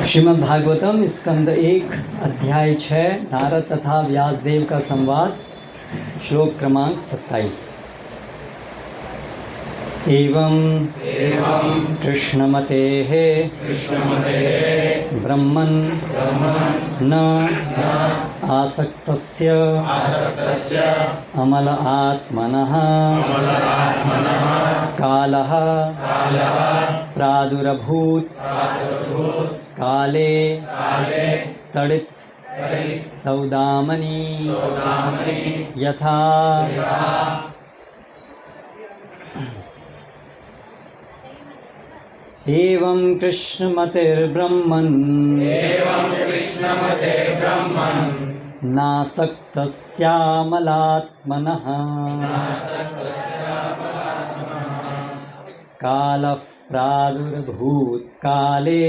श्रीमद् भागवतम स्कंद 1 अध्याय 6 नारद तथा व्यासदेव का संवाद। श्लोक क्रमांक 27। एवं कृष्णमतेः ब्रह्मन् न आसक्तस्य अमल आत्मनः कालः प्रादुरभूत् काले तडित् सौदामनी यथा एवं कृष्णमतिर्ब्रह्मन् नासक्तस्यामलात्मनः कालः प्रादुर्भूत् काले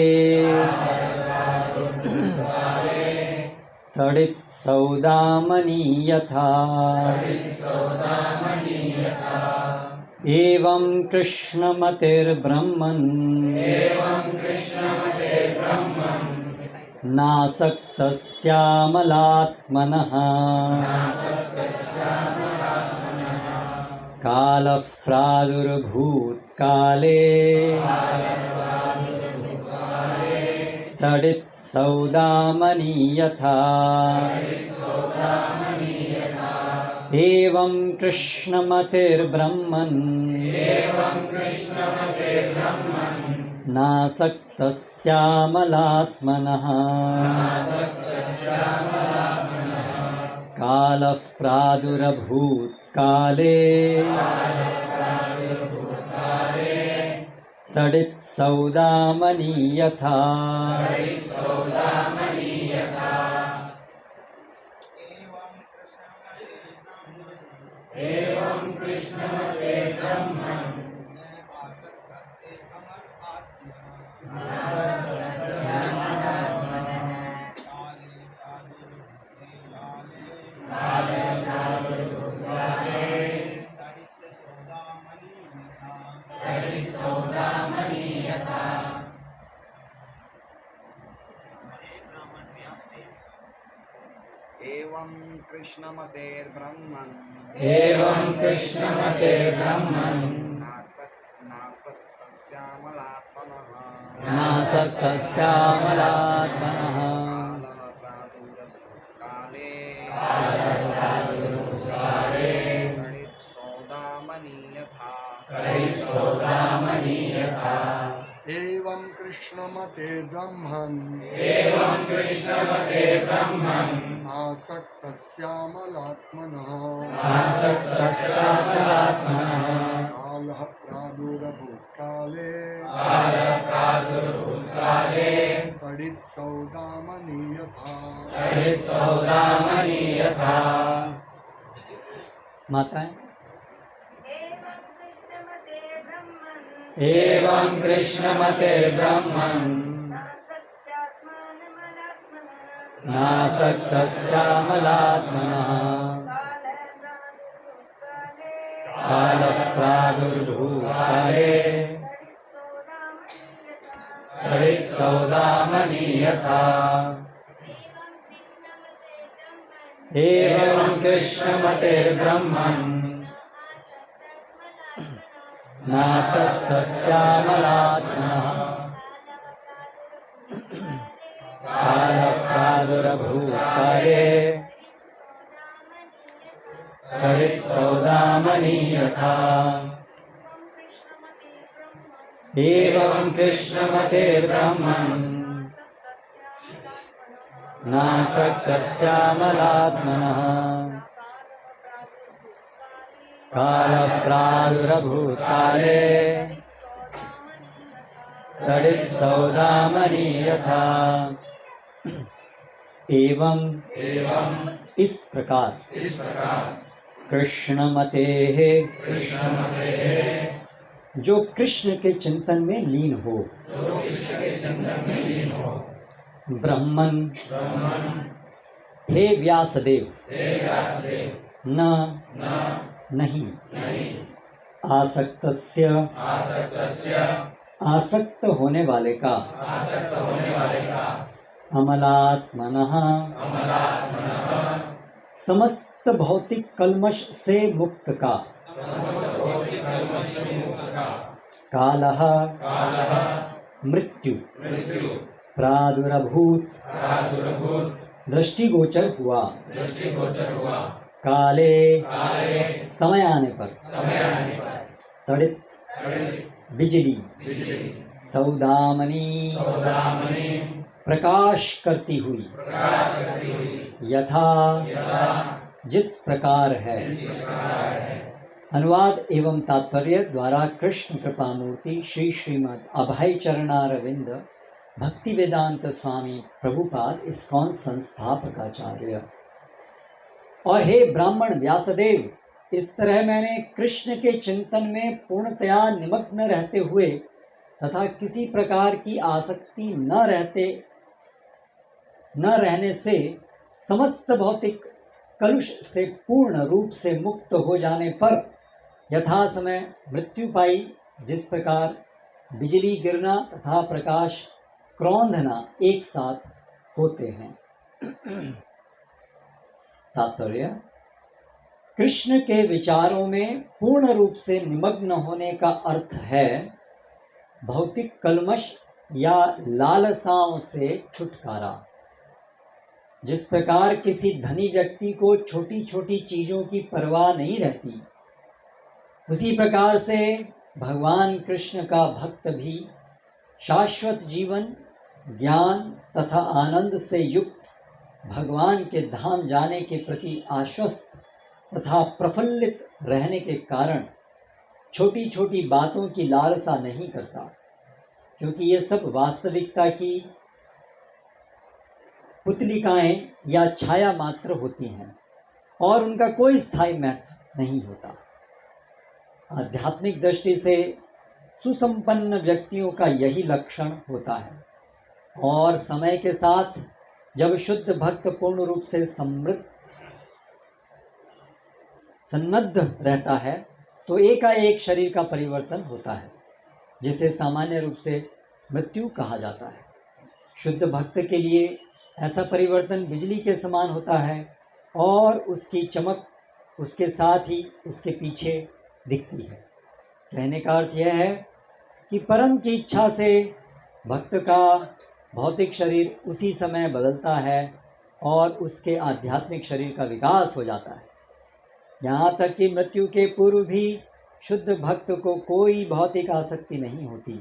तडित् सौदामनी यथा एवं कृष्णमतिर्ब्रह्मन् नासक्तस्यामलात्मनः कालः प्रादुर्भूत् काले तडित् सौदामनी यथा एवं कृष्णमतिर्ब्रह्मन् नासक्तस्यामलात्मनः कालः प्रादुरभूत् काले तडित् सौदामनी यथा एवं कृष्णमते ब्रह्मन् एवं कृष्णमतेर्ब्रह्मन् नासक्तस्यामलात्मनः एवं कृष्णमतेर्ब्रह्मन् आसक्तस्यामलात्मनः कालः प्रादुरभूत् काले तडित् सौदामनी यथा माताएं एवं कृष्णमते ब्रह्मन् नासक्तस्यामलात्मनः कालः प्रादुर्भूत् काले तडित् सौदामनी यथा एवं कृष्णमतिर्ब्रह्मन् नासक्तस्यामलात्मनः कालः प्रादुरभूत् काले तडित् सौदामनी यथा एवं कृष्णमतिर्ब्रह्मन् नासक्तस्यामलात्मनः कालः प्रादुरभूत् काले तडित् सौदामनी यथा एवं इस प्रकार कृष्णमतेः जो कृष्ण के चिंतन में लीन हो ब्रह्मन हे व्यासदेव नहीं आसक्तस्य आसक्त होने वाले का, आसक्त होने वाले का, अमलात्मनः, अमलात्मनः, समस्त भौतिक कल्मष से मुक्त का, समस्त भौतिक कल्मष से मुक्त का, कालः, कालः, मृत्यु, मृत्यु, प्रादुर्भूत, प्रादुर्भूत, दृष्टिगोचर हुआ, दृष्टिगोचर हुआ, काले, काले, समय आने पर, समय आने पर, तड़ित, तड़ित, बिजली, बिजली, सौदामनी, सौदामणि, प्रकाश करती हुई, प्रकाश करती हुई, यथा, यथा, जिस प्रकार है। जिस प्रकार है। अनुवाद एवं तात्पर्य द्वारा कृष्ण कृपा मूर्ति श्री श्रीमद् अभय चरणारविंद भक्ति वेदांत स्वामी प्रभुपाद इस्कॉन संस्थापकाचार्य। और हे ब्राह्मण व्यासदेव, इस तरह मैंने कृष्ण के चिंतन में पूर्णतया निमग्न रहते हुए तथा किसी प्रकार की आसक्ति न रहने से समस्त भौतिक कलुष से पूर्ण रूप से मुक्त हो जाने पर यथा समय मृत्यु पाई, जिस प्रकार बिजली गिरना तथा प्रकाश क्रौंधना एक साथ होते हैं। तात्पर्य, कृष्ण के विचारों में पूर्ण रूप से निमग्न होने का अर्थ है भौतिक कल्मष या लालसाओं से छुटकारा। जिस प्रकार किसी धनी व्यक्ति को छोटी छोटी चीज़ों की परवाह नहीं रहती, उसी प्रकार से भगवान कृष्ण का भक्त भी शाश्वत जीवन, ज्ञान तथा आनंद से युक्त भगवान के धाम जाने के प्रति आश्वस्त तथा प्रफुल्लित रहने के कारण छोटी छोटी बातों की लालसा नहीं करता, क्योंकि ये सब वास्तविकता की पुतलिकाएं या छाया मात्र होती हैं और उनका कोई स्थायी महत्व नहीं होता। आध्यात्मिक दृष्टि से सुसंपन्न व्यक्तियों का यही लक्षण होता है, और समय के साथ जब शुद्ध भक्त पूर्ण रूप से सन्नद्ध रहता है तो एकाएक शरीर का परिवर्तन होता है, जिसे सामान्य रूप से मृत्यु कहा जाता है। शुद्ध भक्त के लिए ऐसा परिवर्तन बिजली के समान होता है और उसकी चमक उसके साथ ही उसके पीछे दिखती है। कहने का अर्थ यह है कि परम की इच्छा से भक्त का भौतिक शरीर उसी समय बदलता है और उसके आध्यात्मिक शरीर का विकास हो जाता है। यहाँ तक कि मृत्यु के पूर्व भी शुद्ध भक्त को कोई भौतिक आसक्ति नहीं होती,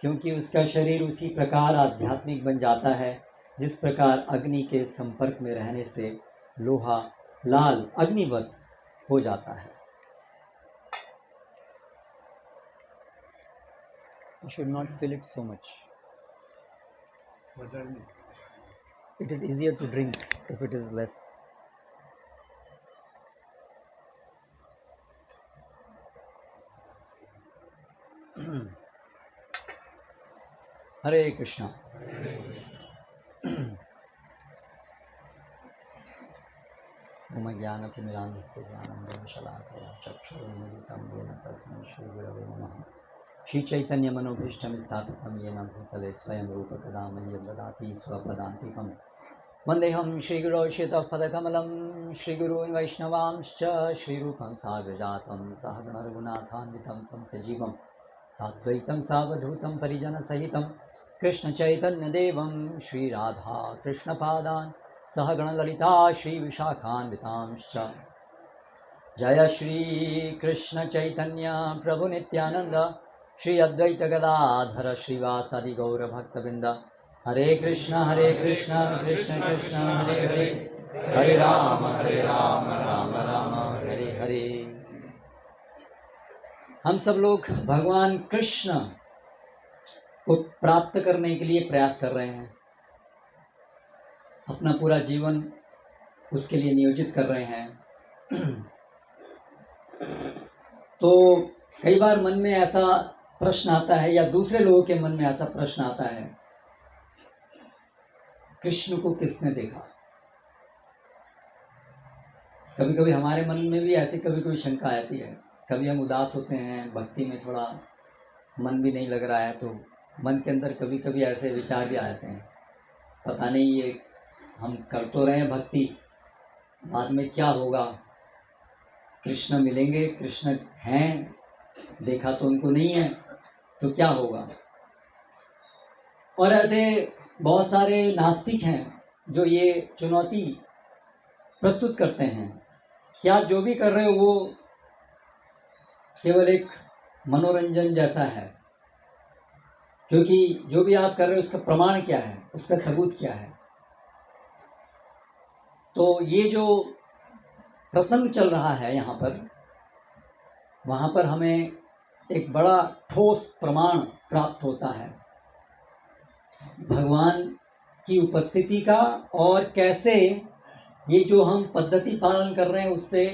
क्योंकि उसका शरीर उसी प्रकार आध्यात्मिक बन जाता है जिस प्रकार अग्नि के संपर्क में रहने से लोहा लाल अग्निवत हो जाता है। You should not fill it so much. It is easier to drink if it is less. हरे कृष्णा। मम ज्ञानतिमिरान्धस्य ज्ञानञ्जनशलाकया चक्षुरुन्मीलितं येन तस्मै श्रीगुरवे नमः। श्रीचैतन्यमनोभीष्टं स्थापितं येन भूतले स्वयं रूपकदा मह्यं ददाति स्वपदान्तिकं। वन्देऽहं श्रीगुरौ श्रीतःपदकमलं श्रीगुरून् वैष्णवांश्च श्रीरूपं साग्रजातं सहगणरघुनाथान्वितं तं सजीवं साद्वैतं सावधूतं परिजनसहितं कृष्णचैतन्यदेवं श्रीराधा कृष्णपादान् सहगणललिता श्रीविशाखान्वितांश्च। जय श्रीकृष्ण चैतन्य प्रभु नित्यानंद श्री अद्वैत गदाधर श्रीवासादि गौरभक्तवृंद। हरे कृष्ण कृष्ण कृष्ण हरे हरे, हरे राम राम राम हरे हरे। हम सब लोग भगवान कृष्ण को प्राप्त करने के लिए प्रयास कर रहे हैं, अपना पूरा जीवन उसके लिए नियोजित कर रहे हैं। तो कई बार मन में ऐसा प्रश्न आता है, या दूसरे लोगों के मन में ऐसा प्रश्न आता है, कृष्ण को किसने देखा? कभी कभी हमारे मन में भी ऐसी कभी कोई शंका आती है। कभी हम उदास होते हैं, भक्ति में थोड़ा मन भी नहीं लग रहा है, तो मन के अंदर कभी कभी ऐसे विचार भी आते हैं, पता नहीं ये हम कर तो रहे हैं भक्ति, बाद में क्या होगा, कृष्ण मिलेंगे, कृष्ण हैं, देखा तो उनको नहीं है, तो क्या होगा। और ऐसे बहुत सारे नास्तिक हैं जो ये चुनौती प्रस्तुत करते हैं कि आप जो भी कर रहे हो वो केवल एक मनोरंजन जैसा है, क्योंकि जो भी आप कर रहे हो उसका प्रमाण क्या है, उसका सबूत क्या है। तो ये जो प्रसंग चल रहा है यहाँ पर, वहाँ पर हमें एक बड़ा ठोस प्रमाण प्राप्त होता है भगवान की उपस्थिति का, और कैसे ये जो हम पद्धति पालन कर रहे हैं उससे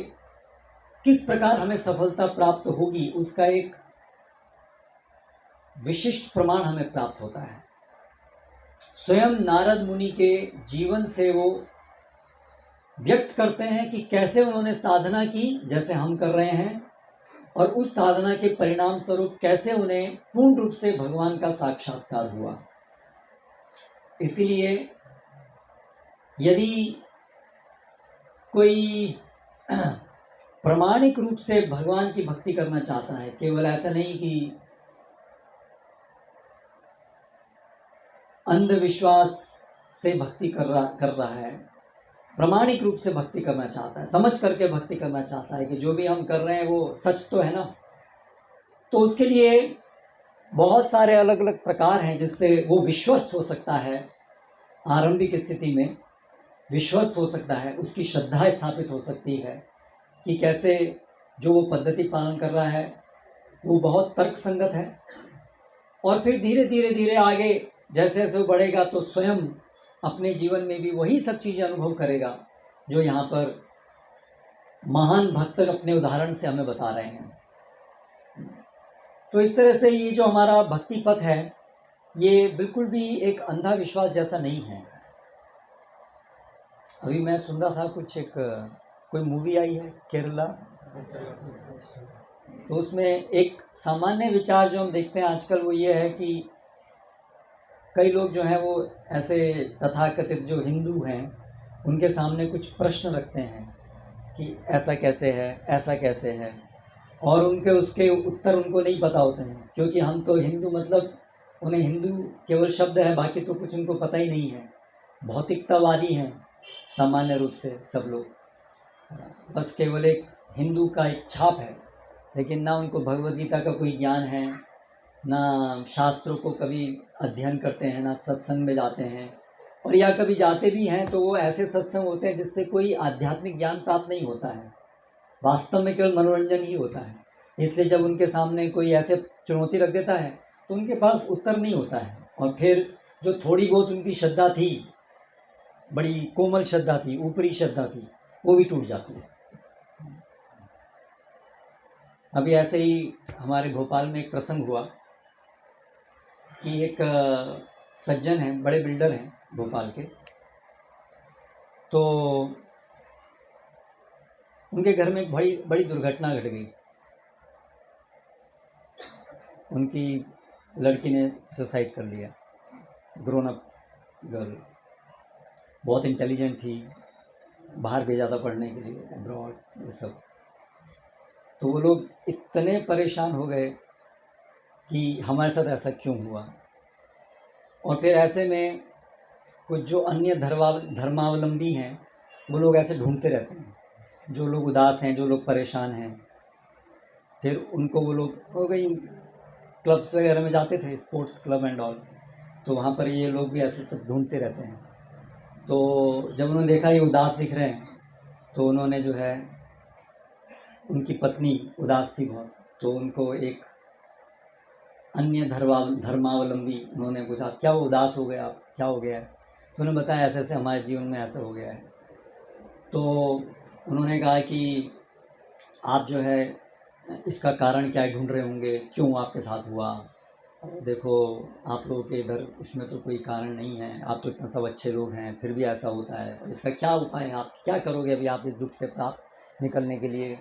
किस प्रकार हमें सफलता प्राप्त होगी, उसका एक विशिष्ट प्रमाण हमें प्राप्त होता है। स्वयं नारद मुनि के जीवन से वो व्यक्त करते हैं कि कैसे उन्होंने साधना की जैसे हम कर रहे हैं, और उस साधना के परिणाम स्वरूप कैसे उन्हें पूर्ण रूप से भगवान का साक्षात्कार हुआ। इसीलिए यदि कोई प्रामाणिक रूप से भगवान की भक्ति करना चाहता है, केवल ऐसा नहीं कि अंधविश्वास से भक्ति कर रहा है, प्रामाणिक रूप से भक्ति करना चाहता है, समझ करके भक्ति करना चाहता है कि जो भी हम कर रहे हैं वो सच तो है ना, तो उसके लिए बहुत सारे अलग अलग प्रकार हैं जिससे वो विश्वस्त हो सकता है। आरंभिक स्थिति में विश्वस्त हो सकता है, उसकी श्रद्धा स्थापित हो सकती है कि कैसे जो वो पद्धति पालन कर रहा है वो बहुत तर्कसंगत है, और फिर धीरे धीरे धीरे आगे जैसे जैसे वो बढ़ेगा तो स्वयं अपने जीवन में भी वही सब चीज़ें अनुभव करेगा जो यहाँ पर महान भक्त अपने उदाहरण से हमें बता रहे हैं। तो इस तरह से ये जो हमारा भक्ति पथ है ये बिल्कुल भी एक अंधा विश्वास जैसा नहीं है। अभी मैं सुन रहा था कुछ एक कोई मूवी आई है केरला, तो उसमें एक सामान्य विचार जो हम देखते हैं आजकल वो ये है कि कई लोग जो हैं वो ऐसे तथाकथित जो हिंदू हैं उनके सामने कुछ प्रश्न रखते हैं कि ऐसा कैसे है, ऐसा कैसे है, और उनके उसके उत्तर उनको नहीं पता होते हैं, क्योंकि हम तो हिंदू मतलब उन्हें हिंदू केवल शब्द है, बाकी तो कुछ उनको पता ही नहीं है। भौतिकतावादी हैं सामान्य रूप से सब लोग, बस केवल एक हिंदू का एक छाप है, लेकिन ना उनको भगवद गीता का कोई ज्ञान है, ना शास्त्रों को कभी अध्ययन करते हैं, ना सत्संग में जाते हैं, और या कभी जाते भी हैं तो वो ऐसे सत्संग होते हैं जिससे कोई आध्यात्मिक ज्ञान प्राप्त नहीं होता है, वास्तव में केवल मनोरंजन ही होता है। इसलिए जब उनके सामने कोई ऐसे चुनौती रख देता है तो उनके पास उत्तर नहीं होता है, और फिर जो थोड़ी बहुत उनकी श्रद्धा थी, बड़ी कोमल श्रद्धा थी, ऊपरी श्रद्धा थी, वो भी टूट जाती है। अभी ऐसे ही हमारे भोपाल में एक प्रसंग हुआ कि एक सज्जन हैं, बड़े बिल्डर हैं भोपाल के, तो उनके घर में एक बड़ी दुर्घटना घट गई। उनकी लड़की ने सुसाइड कर लिया, ग्रोन अप गर्ल, बहुत इंटेलिजेंट थी, बाहर भेजा था पढ़ने के लिए अब्रॉड, ये सब। तो वो लोग इतने परेशान हो गए कि हमारे साथ ऐसा क्यों हुआ। और फिर ऐसे में कुछ जो अन्य धर्मावलंबी हैं वो लोग ऐसे ढूंढते रहते हैं, जो लोग उदास हैं, जो लोग परेशान हैं, फिर उनको वो लोग हो गई क्लब्स वगैरह में जाते थे, स्पोर्ट्स क्लब एंड ऑल, तो वहाँ पर ये लोग भी ऐसे सब ढूंढते रहते हैं। तो जब उन्होंने देखा ये उदास दिख रहे हैं तो उन्होंने जो है, उनकी पत्नी उदास थी बहुत, तो उनको एक अन्य धर्मावलंबी उन्होंने पूछा क्या वो उदास हो गए आप, क्या हो गया है? तो उन्होंने बताया ऐसे ऐसे हमारे जीवन में ऐसा हो गया है। तो उन्होंने कहा कि आप जो है इसका कारण क्या ढूंढ रहे होंगे, क्यों आपके साथ हुआ, देखो आप लोगों के इधर इसमें तो कोई कारण नहीं है, आप तो इतना सब अच्छे लोग हैं, फिर भी ऐसा होता है, और इसका क्या उपाय है, आप क्या करोगे अभी आप इस दुख से प्राप्त निकलने के लिए?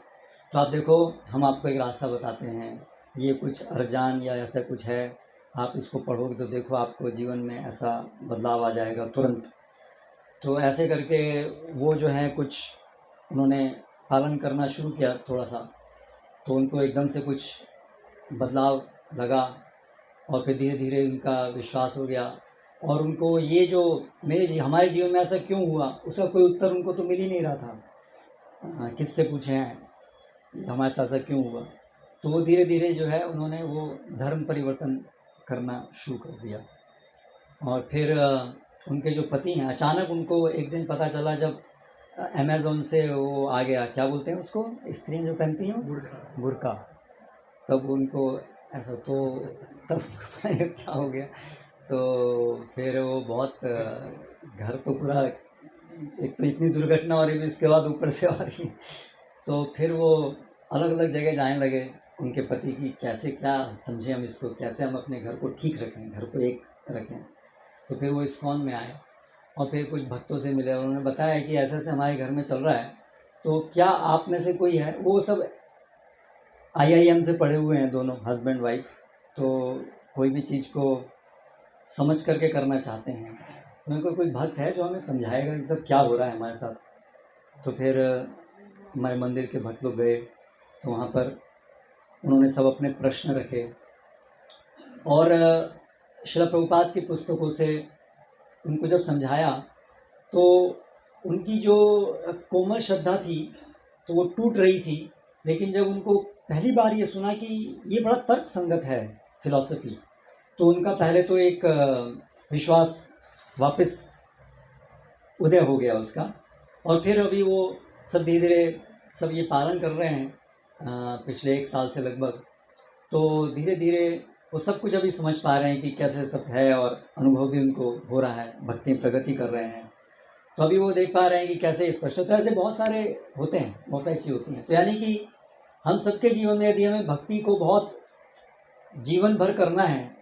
तो आप देखो हम आपको एक रास्ता बताते हैं ये कुछ अरजान या ऐसा कुछ है, आप इसको पढ़ोगे तो देखो आपको जीवन में ऐसा बदलाव आ जाएगा तुरंत। तो ऐसे करके वो जो है कुछ उन्होंने पालन करना शुरू किया थोड़ा सा, तो उनको एकदम से कुछ बदलाव लगा और फिर धीरे धीरे उनका विश्वास हो गया। और उनको ये जो हमारे जीवन में ऐसा क्यों हुआ, उसका कोई उत्तर उनको तो मिल ही नहीं रहा था। किससे पूछे हैं हमारे साथ ऐसा क्यों हुआ। तो वो धीरे धीरे जो है उन्होंने वो धर्म परिवर्तन करना शुरू कर दिया। और फिर उनके जो पति हैं, अचानक उनको एक दिन पता चला जब अमेज़न से वो आ गया, क्या बोलते हैं उसको, स्त्रियाँ जो पहनती हैं बुर्का, तब उनको ऐसा, तो तब क्या हो गया। तो फिर वो बहुत घर तो पूरा, एक तो इतनी दुर्घटना हो रही थी, उसके बाद ऊपर से आ रही। तो फिर वो अलग अलग जगह जाने लगे उनके पति की, कैसे क्या समझें हम इसको, कैसे हम अपने घर को ठीक रखें, घर को एक रखें। तो फिर वो इस्कॉन में आए और फिर कुछ भक्तों से मिले, उन्होंने बताया कि ऐसे ऐसे हमारे घर में चल रहा है, तो क्या आप में से कोई है। वो सब IIM से पढ़े हुए हैं दोनों, हस्बैंड वाइफ, तो कोई भी चीज़ को समझ करके करना चाहते हैं। उनको कोई भक्त है जो हमें समझाएगा कि सब क्या हो रहा है हमारे साथ। तो फिर हमारे मंदिर के भक्त लोग गए, तो वहाँ पर उन्होंने सब अपने प्रश्न रखे और श्रील प्रभुपाद की पुस्तकों से उनको जब समझाया, तो उनकी जो कोमल श्रद्धा थी तो वो टूट रही थी। लेकिन जब उनको पहली बार ये सुना कि ये बड़ा तर्क संगत है फिलॉसफी, तो उनका पहले तो एक विश्वास वापस उदय हो गया उसका। और फिर अभी वो सब धीरे धीरे सब ये पालन कर रहे हैं पिछले 1 साल से लगभग। तो धीरे धीरे वो सब कुछ अभी समझ पा रहे हैं कि कैसे सब है, और अनुभव भी उनको हो रहा है, भक्ति प्रगति कर रहे हैं। तो अभी वो देख पा रहे हैं कि कैसे स्पष्ट होता है। ऐसे बहुत सारे होते हैं, बहुत सारी चीज़ होती हैं। तो यानी कि हम सबके जीवन में यदि हमें भक्ति को बहुत जीवन भर करना है,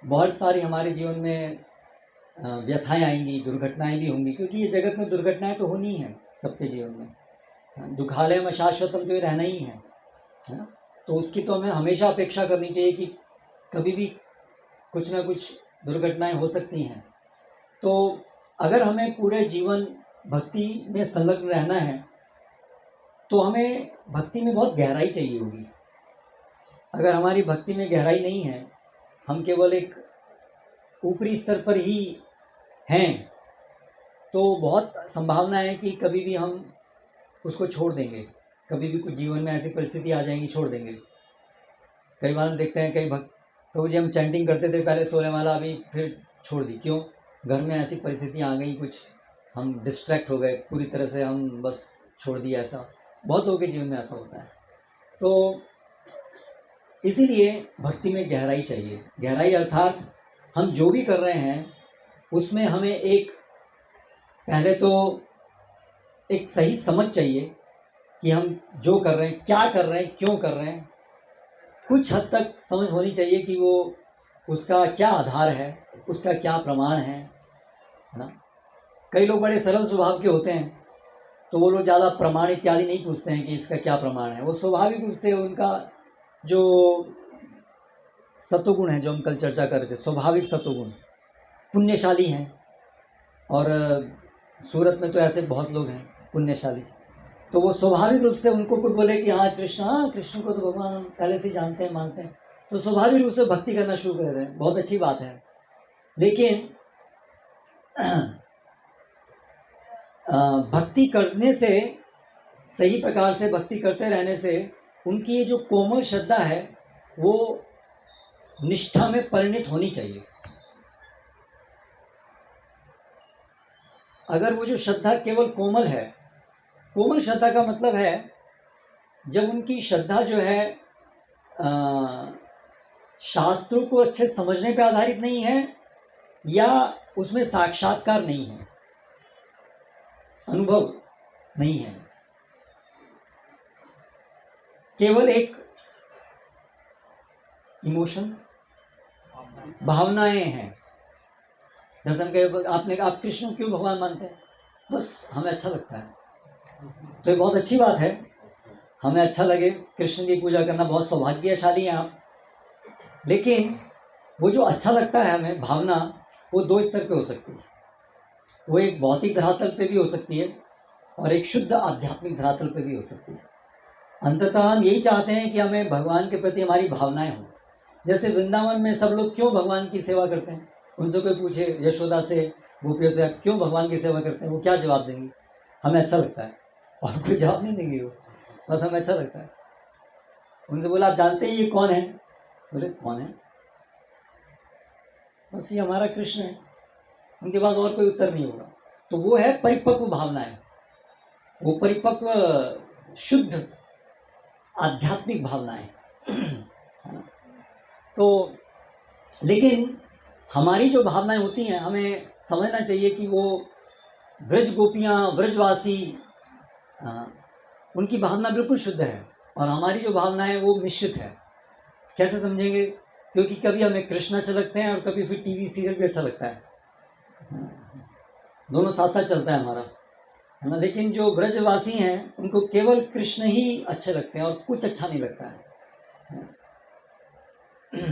बहुत सारी हमारे जीवन में व्यथाएं आएंगी, दुर्घटनाएं भी होंगी, क्योंकि ये जगत में दुर्घटनाएं तो होनी ही हैं सबके जीवन में। दुखालय में शाश्वतम तो ये रहना ही है ना। तो उसकी तो हमें हमेशा अपेक्षा करनी चाहिए कि कभी भी कुछ ना कुछ दुर्घटनाएं हो सकती हैं। तो अगर हमें पूरे जीवन भक्ति में संलग्न रहना है, तो हमें भक्ति में बहुत गहराई चाहिए होगी। अगर हमारी भक्ति में गहराई नहीं है, हम केवल एक ऊपरी स्तर पर ही हैं, तो बहुत संभावना है कि कभी भी हम उसको छोड़ देंगे, कभी भी कुछ जीवन में ऐसी परिस्थिति आ जाएंगी, छोड़ देंगे। कई बार हम देखते हैं, कई भक्त, प्रभु जी हम चैंटिंग करते थे पहले सोने वाला, अभी फिर छोड़ दी, क्यों, घर में ऐसी परिस्थितियाँ आ गई, कुछ हम डिस्ट्रैक्ट हो गए पूरी तरह से, हम बस छोड़ दिया। ऐसा बहुत लोगों के जीवन में ऐसा होता है। तो इसीलिए भक्ति में गहराई चाहिए। गहराई अर्थात हम जो भी कर रहे हैं उसमें हमें एक, पहले तो एक सही समझ चाहिए कि हम जो कर रहे हैं, क्या कर रहे हैं, क्यों कर रहे हैं। कुछ हद तक समझ होनी चाहिए कि वो उसका क्या आधार है, उसका क्या प्रमाण है ना। कई लोग बड़े सरल स्वभाव के होते हैं, तो वो लोग ज़्यादा प्रमाण इत्यादि नहीं पूछते हैं कि इसका क्या प्रमाण है। वो स्वाभाविक रूप से उनका जो सत्वगुण है, जो हम कल चर्चा कर रहे थे, स्वाभाविक सत्वगुण, पुण्यशाली हैं। और सूरत में तो ऐसे बहुत लोग हैं पुण्यशाली, तो वो स्वाभाविक रूप से उनको कोई बोले कि हाँ कृष्ण को तो भगवान हम पहले से जानते हैं, मानते हैं, तो स्वाभाविक रूप से भक्ति करना शुरू कर रहे हैं। बहुत अच्छी बात है। लेकिन भक्ति करने से, सही प्रकार से भक्ति करते रहने से, उनकी ये जो कोमल श्रद्धा है वो निष्ठा में परिणित होनी चाहिए। अगर वो जो श्रद्धा केवल कोमल है, कोमल श्रद्धा का मतलब है जब उनकी श्रद्धा जो है शास्त्रों को अच्छे समझने पर आधारित नहीं है, या उसमें साक्षात्कार नहीं है, अनुभव नहीं है, केवल एक इमोशंस, भावनाएं हैं। जैसे हम कहे, आप कृष्ण क्यों भगवान मानते हैं, बस हमें अच्छा लगता है। तो ये बहुत अच्छी बात है, हमें अच्छा लगे, कृष्ण की पूजा करना, बहुत सौभाग्यशाली हैं आप लेकिन वो जो अच्छा लगता है हमें भावना, वो दो स्तर पे हो सकती है। वो एक भौतिक धरातल पे भी हो सकती है और एक शुद्ध आध्यात्मिक धरातल पे भी हो सकती है। अंततः हम यही चाहते हैं कि हमें भगवान के प्रति हमारी भावनाएं हों। जैसे वृंदावन में सब लोग क्यों भगवान की सेवा करते हैं, उनसे कोई पूछे, यशोदा से, गोपियों से, आप क्यों भगवान की सेवा करते हैं, वो क्या जवाब देंगे? हमें अच्छा लगता है। और कोई जवाब नहीं देंगे, वो बस हमें अच्छा लगता है। उनसे बोला, आप जानते हैं ये कौन है? बोले कौन है? बस ये हमारा कृष्ण है। उनके पास और कोई उत्तर नहीं होगा। तो वो है परिपक्व भावनाएं, वो परिपक्व शुद्ध आध्यात्मिक भावनाएं, है ना। तो लेकिन हमारी जो भावनाएं होती हैं, हमें समझना चाहिए कि वो व्रज गोपियाँ, व्रजवासी, उनकी भावना बिल्कुल शुद्ध है और हमारी जो भावनाएं वो मिश्रित है। कैसे समझेंगे? क्योंकि कभी हमें कृष्ण अच्छे लगते हैं और कभी फिर टीवी सीरियल भी अच्छा लगता है, दोनों साथ साथ चलता है हमारा, है ना। लेकिन जो व्रजवासी हैं उनको केवल कृष्ण ही अच्छे लगते हैं और कुछ अच्छा नहीं लगता है।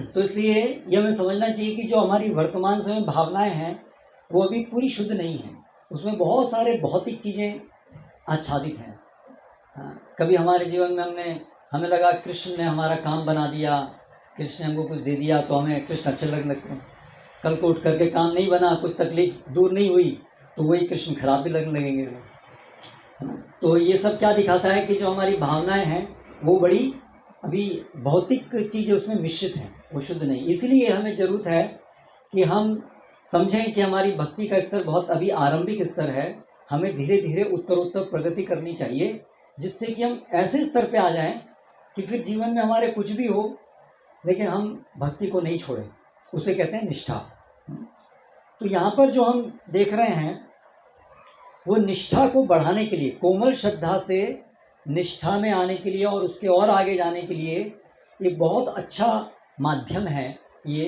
तो इसलिए ये हमें समझना चाहिए कि जो हमारी वर्तमान समय भावनाएं हैं वो अभी पूरी शुद्ध नहीं हैं, उसमें बहुत सारे भौतिक चीज़ें आच्छादित हैं। कभी हमारे जीवन में हमें लगा कृष्ण ने हमारा काम बना दिया, कृष्ण ने हमको कुछ दे दिया तो हमें कृष्ण अच्छे लगने लगते हैं। कल को उठ करके काम नहीं बना, कुछ तकलीफ दूर नहीं हुई तो वही कृष्ण खराब भी लगने लगेंगे, है ना। तो ये सब क्या दिखाता है कि जो हमारी भावनाएं हैं वो बड़ी अभी भौतिक चीज़ें उसमें मिश्रित हैं, वो शुद्ध नहीं। इसलिए हमें ज़रूरत है कि हम समझें कि हमारी भक्ति का स्तर बहुत अभी आरंभिक स्तर है। हमें धीरे धीरे उत्तरोत्तर प्रगति करनी चाहिए, जिससे कि हम ऐसे स्तर पे आ जाएं कि फिर जीवन में हमारे कुछ भी हो लेकिन हम भक्ति को नहीं छोड़ें। उसे कहते हैं निष्ठा। तो यहाँ पर जो हम देख रहे हैं वो निष्ठा को बढ़ाने के लिए, कोमल श्रद्धा से निष्ठा में आने के लिए और उसके और आगे जाने के लिए एक बहुत अच्छा माध्यम है ये,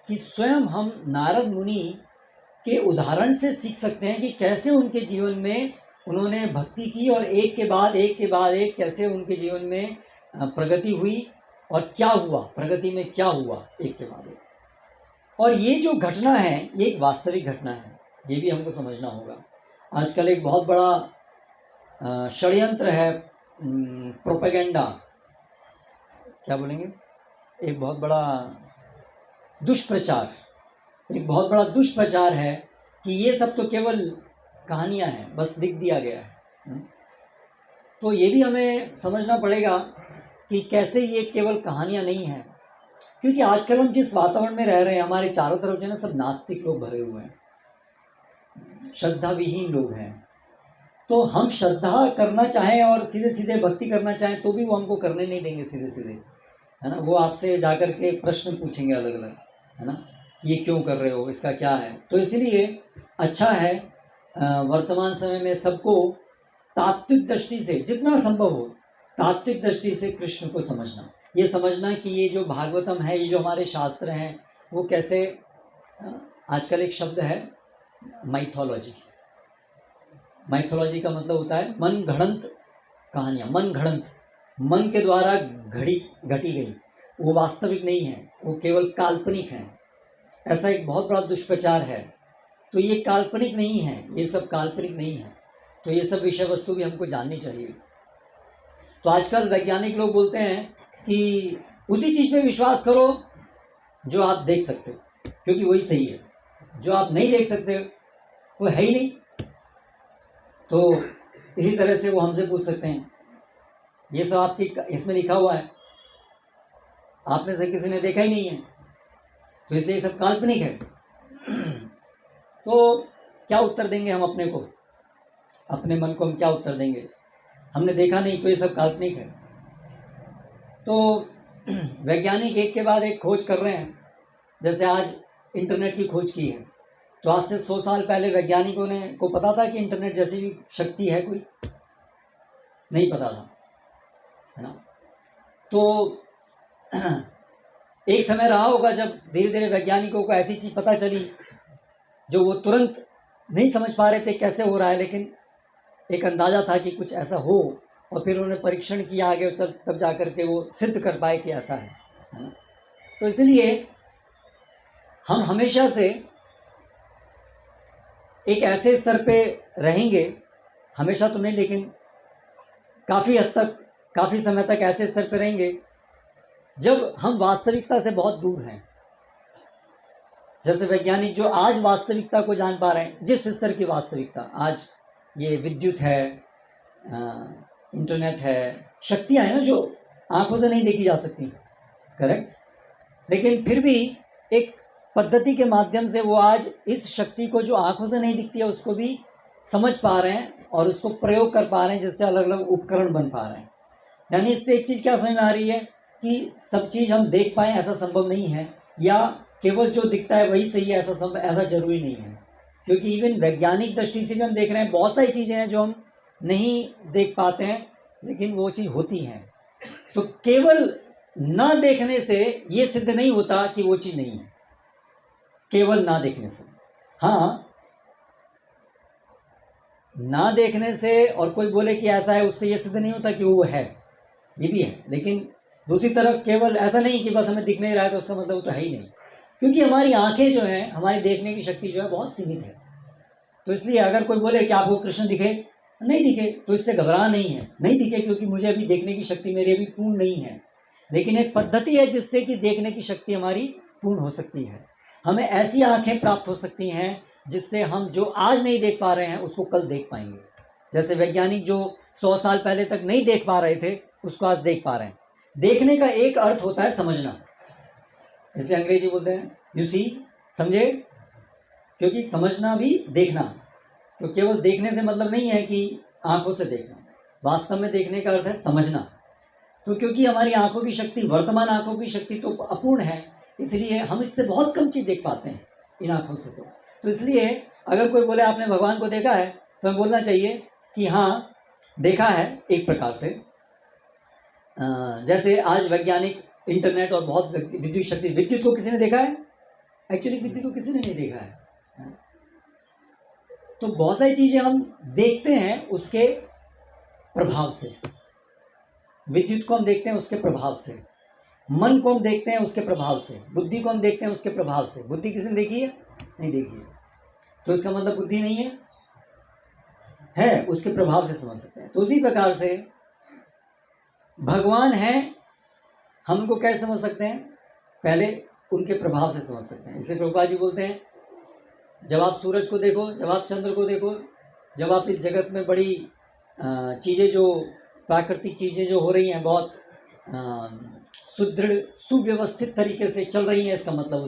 कि स्वयं हम नारद मुनि के उदाहरण से सीख सकते हैं कि कैसे उनके जीवन में उन्होंने भक्ति की और एक के बाद एक कैसे उनके जीवन में प्रगति हुई और क्या हुआ, प्रगति में क्या हुआ एक के बाद एक। और ये जो घटना है ये एक वास्तविक घटना है, ये भी हमको समझना होगा। आजकल एक बहुत बड़ा षड्यंत्र है, प्रोपेगेंडा, क्या बोलेंगे, एक बहुत बड़ा दुष्प्रचार, एक बहुत बड़ा दुष्प्रचार है कि ये सब तो केवल कहानियाँ हैं, बस लिख दिया गया है। तो ये भी हमें समझना पड़ेगा कि कैसे ये केवल कहानियाँ नहीं हैं, क्योंकि आजकल हम जिस वातावरण में रह रहे हैं हमारे चारों तरफ जो है ना सब नास्तिक लोग भरे हुए हैं, श्रद्धा विहीन लोग हैं। तो हम श्रद्धा करना चाहें और सीधे सीधे भक्ति करना चाहें तो भी वो हमको करने नहीं देंगे सीधे सीधे, है ना। वो आपसे जाकर के प्रश्न पूछेंगे अलग अलग, है ना, ये क्यों कर रहे हो, इसका क्या है। तो इसीलिए अच्छा है वर्तमान समय में सबको तात्विक दृष्टि से जितना संभव हो तात्विक दृष्टि से कृष्ण को समझना, ये समझना कि ये जो भागवतम है, ये जो हमारे शास्त्र हैं वो कैसे, आजकल एक शब्द है माइथोलॉजी। माइथोलॉजी का मतलब होता है मन घड़ंत कहानियाँ, मन घड़ंत, मन के द्वारा घटी गई, वो वास्तविक नहीं है, वो केवल काल्पनिक है। ऐसा एक बहुत बड़ा दुष्प्रचार है। तो ये काल्पनिक नहीं है, ये सब काल्पनिक नहीं है। तो ये सब विषय वस्तु भी हमको जाननी चाहिए। तो आजकल वैज्ञानिक लोग बोलते हैं कि उसी चीज़ पे विश्वास करो जो आप देख सकते हो, क्योंकि वही सही है। जो आप नहीं देख सकते वो है ही नहीं। तो इसी तरह से वो हमसे पूछ सकते हैं ये सब आपकी इसमें लिखा हुआ है, आप में से किसी ने देखा ही नहीं है, तो इसलिए ये सब काल्पनिक है। तो क्या उत्तर देंगे हम अपने को, अपने मन को हम क्या उत्तर देंगे? हमने देखा नहीं तो ये सब काल्पनिक है। तो वैज्ञानिक एक के बाद एक खोज कर रहे हैं। जैसे आज इंटरनेट की खोज की है, तो आज से 100 साल पहले वैज्ञानिकों ने को पता था कि इंटरनेट जैसी भी शक्ति है कोई? नहीं पता था, है ना। तो एक समय रहा होगा जब धीरे धीरे वैज्ञानिकों को ऐसी चीज़ पता चली जो वो तुरंत नहीं समझ पा रहे थे कैसे हो रहा है, लेकिन एक अंदाज़ा था कि कुछ ऐसा हो, और फिर उन्होंने परीक्षण किया आगे, तब जा कर के वो सिद्ध कर पाए कि ऐसा है ना। तो इसलिए हम हमेशा से एक ऐसे स्तर पे रहेंगे, हमेशा तो नहीं लेकिन काफ़ी हद तक, काफ़ी समय तक ऐसे स्तर पे रहेंगे जब हम वास्तविकता से बहुत दूर हैं। जैसे वैज्ञानिक जो आज वास्तविकता को जान पा रहे हैं, जिस स्तर की वास्तविकता आज ये विद्युत है, इंटरनेट है, शक्तियाँ हैं ना जो आंखों से नहीं देखी जा सकती, करेक्ट, लेकिन फिर भी एक पद्धति के माध्यम से वो आज इस शक्ति को जो आंखों से नहीं दिखती है उसको भी समझ पा रहे हैं और उसको प्रयोग कर पा रहे हैं, जिससे अलग अलग उपकरण बन पा रहे हैं। यानी इससे एक चीज़ क्या समझ में आ रही है कि सब चीज़ हम देख पाएँ ऐसा संभव नहीं है, या केवल जो दिखता है वही सही है ऐसा जरूरी नहीं है। क्योंकि इवन वैज्ञानिक दृष्टि से भी हम देख रहे हैं बहुत सारी चीज़ें हैं जो हम नहीं देख पाते हैं, लेकिन वो चीज़ होती हैं। तो केवल ना देखने से ये सिद्ध नहीं होता कि वो चीज़ नहीं है, केवल ना देखने से। हाँ, ना देखने से और कोई बोले कि ऐसा है, उससे ये सिद्ध नहीं होता कि वो है, ये भी है। लेकिन दूसरी तरफ केवल ऐसा नहीं कि बस हमें दिख नहीं रहा है तो उसका मतलब वो तो है ही नहीं, क्योंकि हमारी आंखें जो हैं, हमारी देखने की शक्ति जो है बहुत सीमित है। तो इसलिए अगर कोई बोले कि आपको कृष्ण दिखे, नहीं दिखे, तो इससे घबरा नहीं है, नहीं दिखे क्योंकि मुझे अभी देखने की शक्ति मेरी अभी पूर्ण नहीं है। लेकिन एक पद्धति है जिससे कि देखने की शक्ति हमारी पूर्ण हो सकती है। हमें ऐसी आंखें प्राप्त हो सकती हैं जिससे हम जो आज नहीं देख पा रहे हैं उसको कल देख पाएंगे। जैसे वैज्ञानिक जो 100 साल पहले तक नहीं देख पा रहे थे उसको आज देख पा रहे हैं। देखने का एक अर्थ होता है समझना, इसलिए अंग्रेजी बोलते हैं यू सी, समझे, क्योंकि समझना भी देखना। तो केवल देखने से मतलब नहीं है कि आंखों से देखना, वास्तव में देखने का अर्थ है समझना। तो क्योंकि हमारी आंखों की शक्ति, वर्तमान आंखों की शक्ति तो अपूर्ण है, इसलिए हम इससे बहुत कम चीज़ देख पाते हैं इन आंखों से। तो इसलिए अगर कोई बोले आपने भगवान को देखा है, तो हमें बोलना चाहिए कि हाँ देखा है एक प्रकार से। जैसे आज वैज्ञानिक, इंटरनेट और बहुत विद्युत शक्ति, विद्युत को किसी ने देखा है? एक्चुअली विद्युत को किसी ने नहीं देखा है। तो बहुत सारी चीज़ें हम देखते हैं उसके प्रभाव से। विद्युत को हम देखते हैं उसके प्रभाव से, मन को हम देखते हैं उसके प्रभाव से, बुद्धि को हम देखते हैं उसके प्रभाव से। बुद्धि किसी ने देखी है? नहीं देखी है, तो इसका मतलब बुद्धि नहीं है, उसके प्रभाव से समझ सकते हैं। तो उसी प्रकार से भगवान है, हम उनको कैसे समझ सकते हैं? पहले उनके प्रभाव से समझ सकते हैं। इसलिए प्रभुपाद जी बोलते हैं जब आप सूरज को देखो, जब आप चंद्र को देखो, जब आप इस जगत में बड़ी चीज़ें, जो प्राकृतिक चीज़ें जो हो रही हैं बहुत सुदृढ़ सुव्यवस्थित तरीके से चल रही हैं, इसका मतलब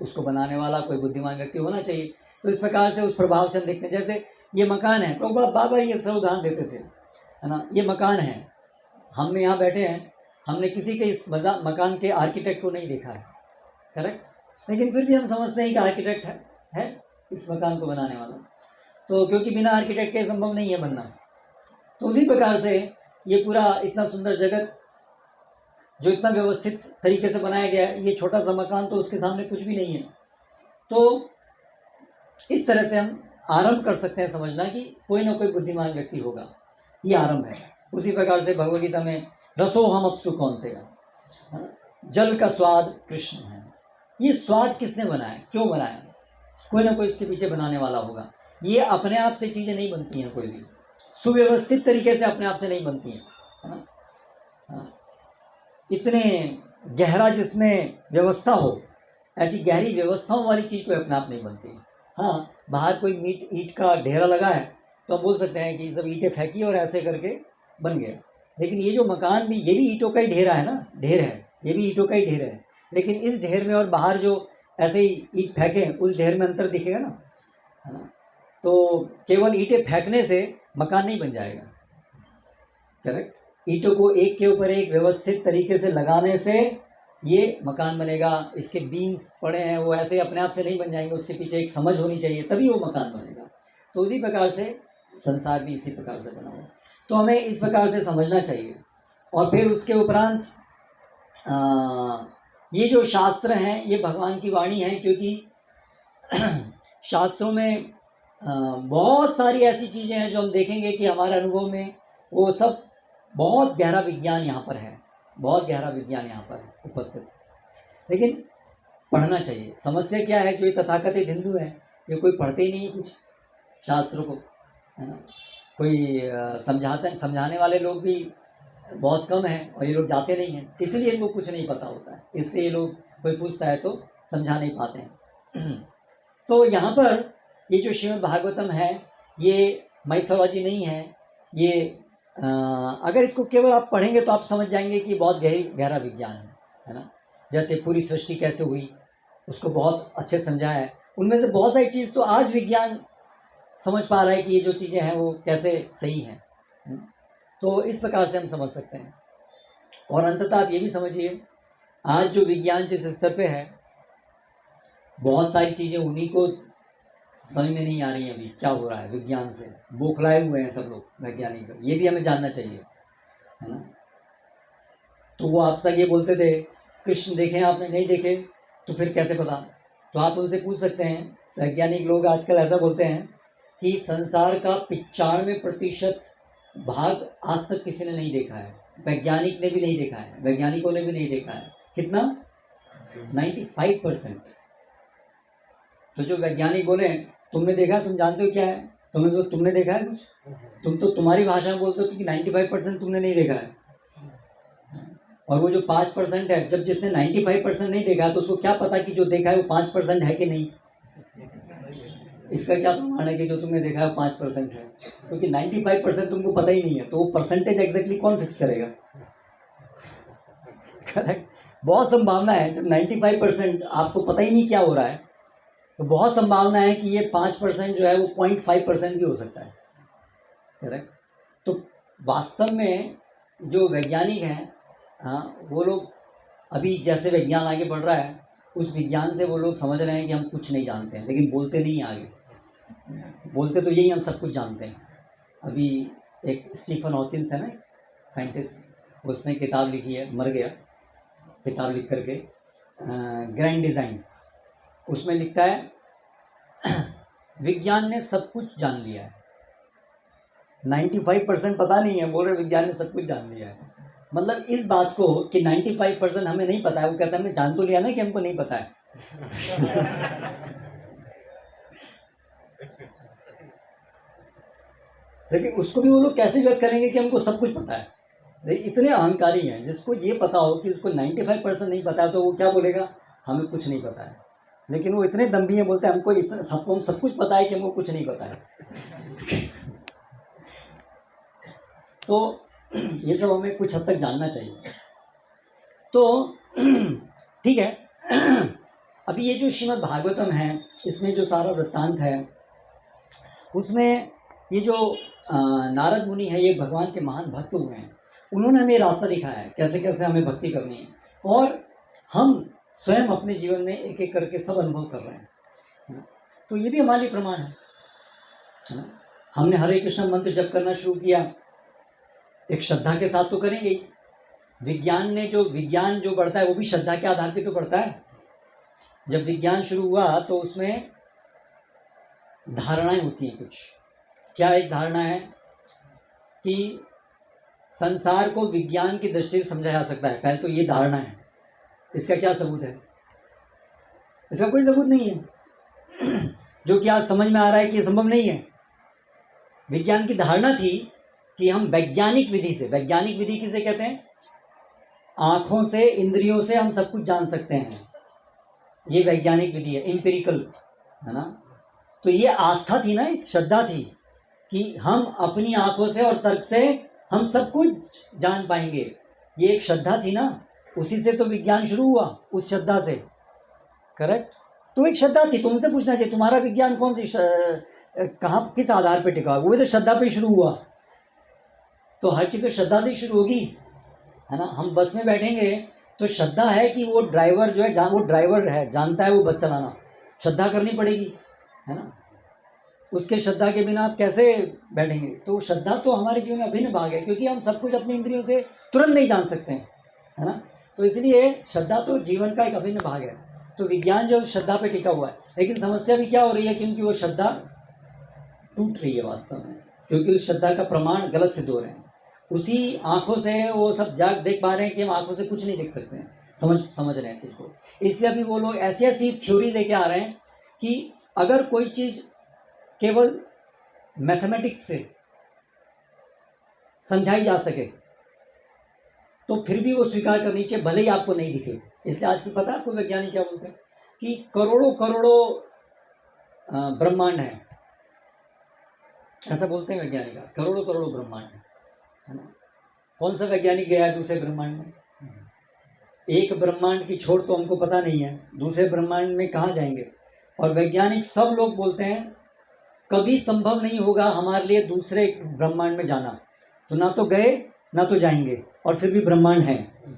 उसको बनाने वाला कोई बुद्धिमान व्यक्ति होना चाहिए। तो इस प्रकार से उस प्रभाव से हम देखते हैं। जैसे ये मकान है, तो बाबा ये सब उदाहरण देते थे, है ना। ये मकान है, हम यहाँ बैठे हैं, हमने किसी के इस मकान के आर्किटेक्ट को नहीं देखा है, करेक्ट, लेकिन फिर भी हम समझते हैं कि आर्किटेक्ट है इस मकान को बनाने वाला। तो क्योंकि बिना आर्किटेक्ट के संभव नहीं है बनना। तो उसी प्रकार से ये पूरा इतना सुंदर जगत जो इतना व्यवस्थित तरीके से बनाया गया है, ये छोटा सा मकान तो उसके सामने कुछ भी नहीं है। तो इस तरह से हम आरंभ कर सकते हैं समझना कि कोई ना कोई बुद्धिमान व्यक्ति होगा, ये आरंभ है। उसी प्रकार से भगवद्गीता में रसोहम अप्सु कौन्तेय, जल का स्वाद कृष्ण है। ये स्वाद किसने बनाया, क्यों बनाया? कोई ना कोई इसके पीछे बनाने वाला होगा। ये अपने आप से चीज़ें नहीं बनती हैं, कोई भी सुव्यवस्थित तरीके से अपने आप से नहीं बनती हैं, है ना। इतने गहरा जिसमें व्यवस्था हो, ऐसी गहरी व्यवस्थाओं वाली चीज़ कोई अपने आप नहीं बनती। हाँ, बाहर कोई ईंट का ढेरा लगा है तो हम बोल सकते हैं कि सब ईंटें फेंकी और ऐसे करके बन गया। लेकिन ये जो मकान भी, ये भी ईंटों का ही ढेरा है ना, ढेर है, ये भी ईंटों का ही ढेर है। लेकिन इस ढेर में और बाहर जो ऐसे ही ईंट फेंके, उस ढेर में अंतर दिखेगा ना, है ना। तो केवल ईंटें फेंकने से मकान नहीं बन जाएगा, करेक्ट। ईंटों को एक के ऊपर एक व्यवस्थित तरीके से लगाने से ये मकान बनेगा। इसके बीम्स पड़े हैं, वो ऐसे अपने आप से नहीं बन जाएंगे, उसके पीछे एक समझ होनी चाहिए, तभी वो मकान बनेगा। तो उसी प्रकार से संसार भी इसी प्रकार से बना हुआ है। तो हमें इस प्रकार से समझना चाहिए। और फिर उसके उपरांत ये जो शास्त्र हैं ये भगवान की वाणी है, क्योंकि शास्त्रों में बहुत सारी ऐसी चीज़ें हैं जो हम देखेंगे कि हमारे अनुभव में वो सब बहुत गहरा विज्ञान यहाँ पर है, बहुत गहरा विज्ञान यहाँ पर उपस्थित। लेकिन पढ़ना चाहिए। समस्या क्या है, जो ये तथाकथित हिंदू हैं ये कोई पढ़ते ही नहीं है कुछ शास्त्रों को, है ना। कोई समझाने वाले लोग भी बहुत कम हैं और ये लोग जाते नहीं हैं, इसलिए इनको कुछ नहीं पता होता है, इसलिए ये लोग कोई पूछता है तो समझा नहीं पाते हैं। तो यहाँ पर ये जो श्रीमद् भागवतम है ये माइथोलॉजी नहीं है, ये अगर इसको केवल आप पढ़ेंगे तो आप समझ जाएंगे कि बहुत गहरा विज्ञान है ना। जैसे पूरी सृष्टि कैसे हुई उसको बहुत अच्छे समझाया है, उनमें से बहुत सारी चीज़ तो आज विज्ञान समझ पा रहा है कि ये जो चीज़ें हैं वो कैसे सही हैं। तो इस प्रकार से हम समझ सकते हैं। और अंततः आप ये भी समझिए, आज जो विज्ञान जिस स्तर पे है, बहुत सारी चीज़ें उन्हीं को समझ में नहीं आ रही हैं। अभी क्या हो रहा है विज्ञान से, बौखलाए हुए हैं सब लोग वैज्ञानिक, ये भी हमें जानना चाहिए, है ना। तो वो आप सब ये बोलते थे कृष्ण देखे आपने, नहीं देखे तो फिर कैसे पता। तो आप उनसे पूछ सकते हैं, वैज्ञानिक लोग आजकल ऐसा बोलते हैं कि संसार का 95% भाग आज तक किसी ने नहीं देखा है, वैज्ञानिक ने भी नहीं देखा है, वैज्ञानिकों ने भी नहीं देखा है। कितना? 95%। तो जो वैज्ञानिक बोले तुमने देखा, तुम जानते हो क्या है, तुमने देखा है कुछ? तुम तो तुम्हारी भाषा में बोलते हो कि 95% तुमने नहीं देखा है। और वो जो 5% है, जब जिसने 95% नहीं देखा तो उसको क्या पता कि जो देखा है वो 5% है कि नहीं। इसका क्या प्रमाण है कि जो तुमने देखा है वो 5% है, क्योंकि 95% तुमको पता ही नहीं है। तो वो परसेंटेज एग्जैक्टली कौन फिक्स करेगा? करेक्ट। बहुत संभावना है, जब 95% आपको पता ही नहीं क्या हो रहा है तो बहुत संभावना है कि ये 5% जो है वो 0.5% भी हो सकता है। करेक्ट। तो वास्तव में जो वैज्ञानिक हैं, हाँ, वो लोग अभी जैसे विज्ञान आगे बढ़ रहा है उस विज्ञान से वो लोग समझ रहे हैं कि हम कुछ नहीं जानते हैं, लेकिन बोलते नहीं आगे। बोलते तो यही हम सब कुछ जानते हैं। अभी एक स्टीफन हॉकिंस है ना, साइंटिस्ट, उसने किताब लिखी है, मर गया किताब लिख करके, ग्रैंड डिज़ाइन। उसमें लिखता है विज्ञान ने सब कुछ जान लिया है। 95% पता नहीं है, बोल रहे विज्ञान ने सब कुछ जान लिया है। मतलब इस बात को कि 95% हमें नहीं पता है, वो कहता है हमने जान तो लिया ना कि हमको नहीं पता है। लेकिन उसको भी वो लोग कैसे व्यक्त करेंगे कि हमको सब कुछ पता है। लेकिन इतने अहंकारी हैं, जिसको ये पता हो कि उसको 95% नहीं पता है तो वो क्या बोलेगा, हमें कुछ नहीं पता है। लेकिन वो इतने दम्भी हैं, बोलते हैं हमको इतना सबको सब कुछ पता है कि हमको कुछ नहीं पता है। तो ये सब हमें कुछ हद तक जानना चाहिए। तो ठीक है, अभी ये जो श्रीमद् भागवतम है इसमें जो सारा वृत्तांत है उसमें ये जो नारद मुनि है ये भगवान के महान भक्त हुए हैं, उन्होंने हमें रास्ता दिखाया है कैसे कैसे हमें भक्ति करनी है, और हम स्वयं अपने जीवन में एक एक करके सब अनुभव कर रहे हैं। तो ये भी हमारे लिए प्रमाण है ना। हमने हरे कृष्ण मंत्र जप करना शुरू किया, एक श्रद्धा के साथ तो करेंगे ही। विज्ञान जो बढ़ता है वो भी श्रद्धा के आधार पे तो बढ़ता है। जब विज्ञान शुरू हुआ तो उसमें धारणाएं होती हैं कुछ। क्या एक धारणा है कि संसार को विज्ञान की दृष्टि से समझा जा सकता है, पहले तो ये धारणा है। इसका क्या सबूत है? इसका कोई सबूत नहीं है। जो कि आज समझ में आ रहा है कि ये संभव नहीं है। विज्ञान की धारणा थी कि हम वैज्ञानिक विधि से, वैज्ञानिक विधि किसे कहते हैं? आँखों से, इंद्रियों से हम सब कुछ जान सकते हैं, ये वैज्ञानिक विधि है, एम्पिरिकल, है ना। तो ये आस्था थी ना, एक श्रद्धा थी कि हम अपनी आँखों से और तर्क से हम सब कुछ जान पाएंगे। ये एक श्रद्धा थी ना, उसी से तो विज्ञान शुरू हुआ, उस श्रद्धा से। करेक्ट। तो एक श्रद्धा थी। तुमसे पूछना चाहिए तुम्हारा विज्ञान कौन सी कहाँ किस आधार पर टिका? वो तो श्रद्धा पे शुरू हुआ। तो हर चीज़ तो श्रद्धा से ही शुरू होगी, है ना। हम बस में बैठेंगे तो श्रद्धा है कि वो ड्राइवर जो है, वो ड्राइवर है, जानता है वो बस चलाना, श्रद्धा करनी पड़ेगी, है ना। उसके श्रद्धा के बिना आप कैसे बैठेंगे? तो श्रद्धा तो हमारे जीवन में अभिन्न भाग है, क्योंकि हम सब कुछ अपनी इंद्रियों से तुरंत नहीं जान सकते हैं, है ना। तो इसलिए श्रद्धा तो जीवन का एक अभिन्न भाग है। तो विज्ञान जो श्रद्धा पे टिका हुआ है, लेकिन समस्या भी क्या हो रही है, क्योंकि वो श्रद्धा टूट रही है वास्तव में, क्योंकि उस श्रद्धा का प्रमाण गलत सिद्ध हो रहे हैं। उसी आँखों से वो सब देख पा रहे हैं कि हम आँखों से कुछ नहीं देख सकते हैं, समझ रहे हैं इस चीज़ को। इसलिए अभी वो लोग ऐसी ऐसी थ्योरी लेके आ रहे हैं कि अगर कोई चीज़ केवल मैथमेटिक्स से समझाई जा सके तो फिर भी वो स्वीकार करनी चाहिए, भले ही आपको नहीं दिखे। इसलिए आज की पता है आपको वैज्ञानिक क्या बोलते हैं कि करोड़ों करोड़ों ब्रह्मांड है, ऐसा बोलते हैं वैज्ञानिक। आज करोड़ों करोड़ों ब्रह्मांड है ना। कौन सा वैज्ञानिक गया है दूसरे ब्रह्मांड में? एक ब्रह्मांड की छोड़ तो हमको पता नहीं है, दूसरे ब्रह्मांड में कहाँ जाएंगे। और वैज्ञानिक सब लोग बोलते हैं कभी संभव नहीं होगा हमारे लिए दूसरे ब्रह्मांड में जाना, तो ना तो गए ना तो जाएंगे, और फिर भी ब्रह्मांड है,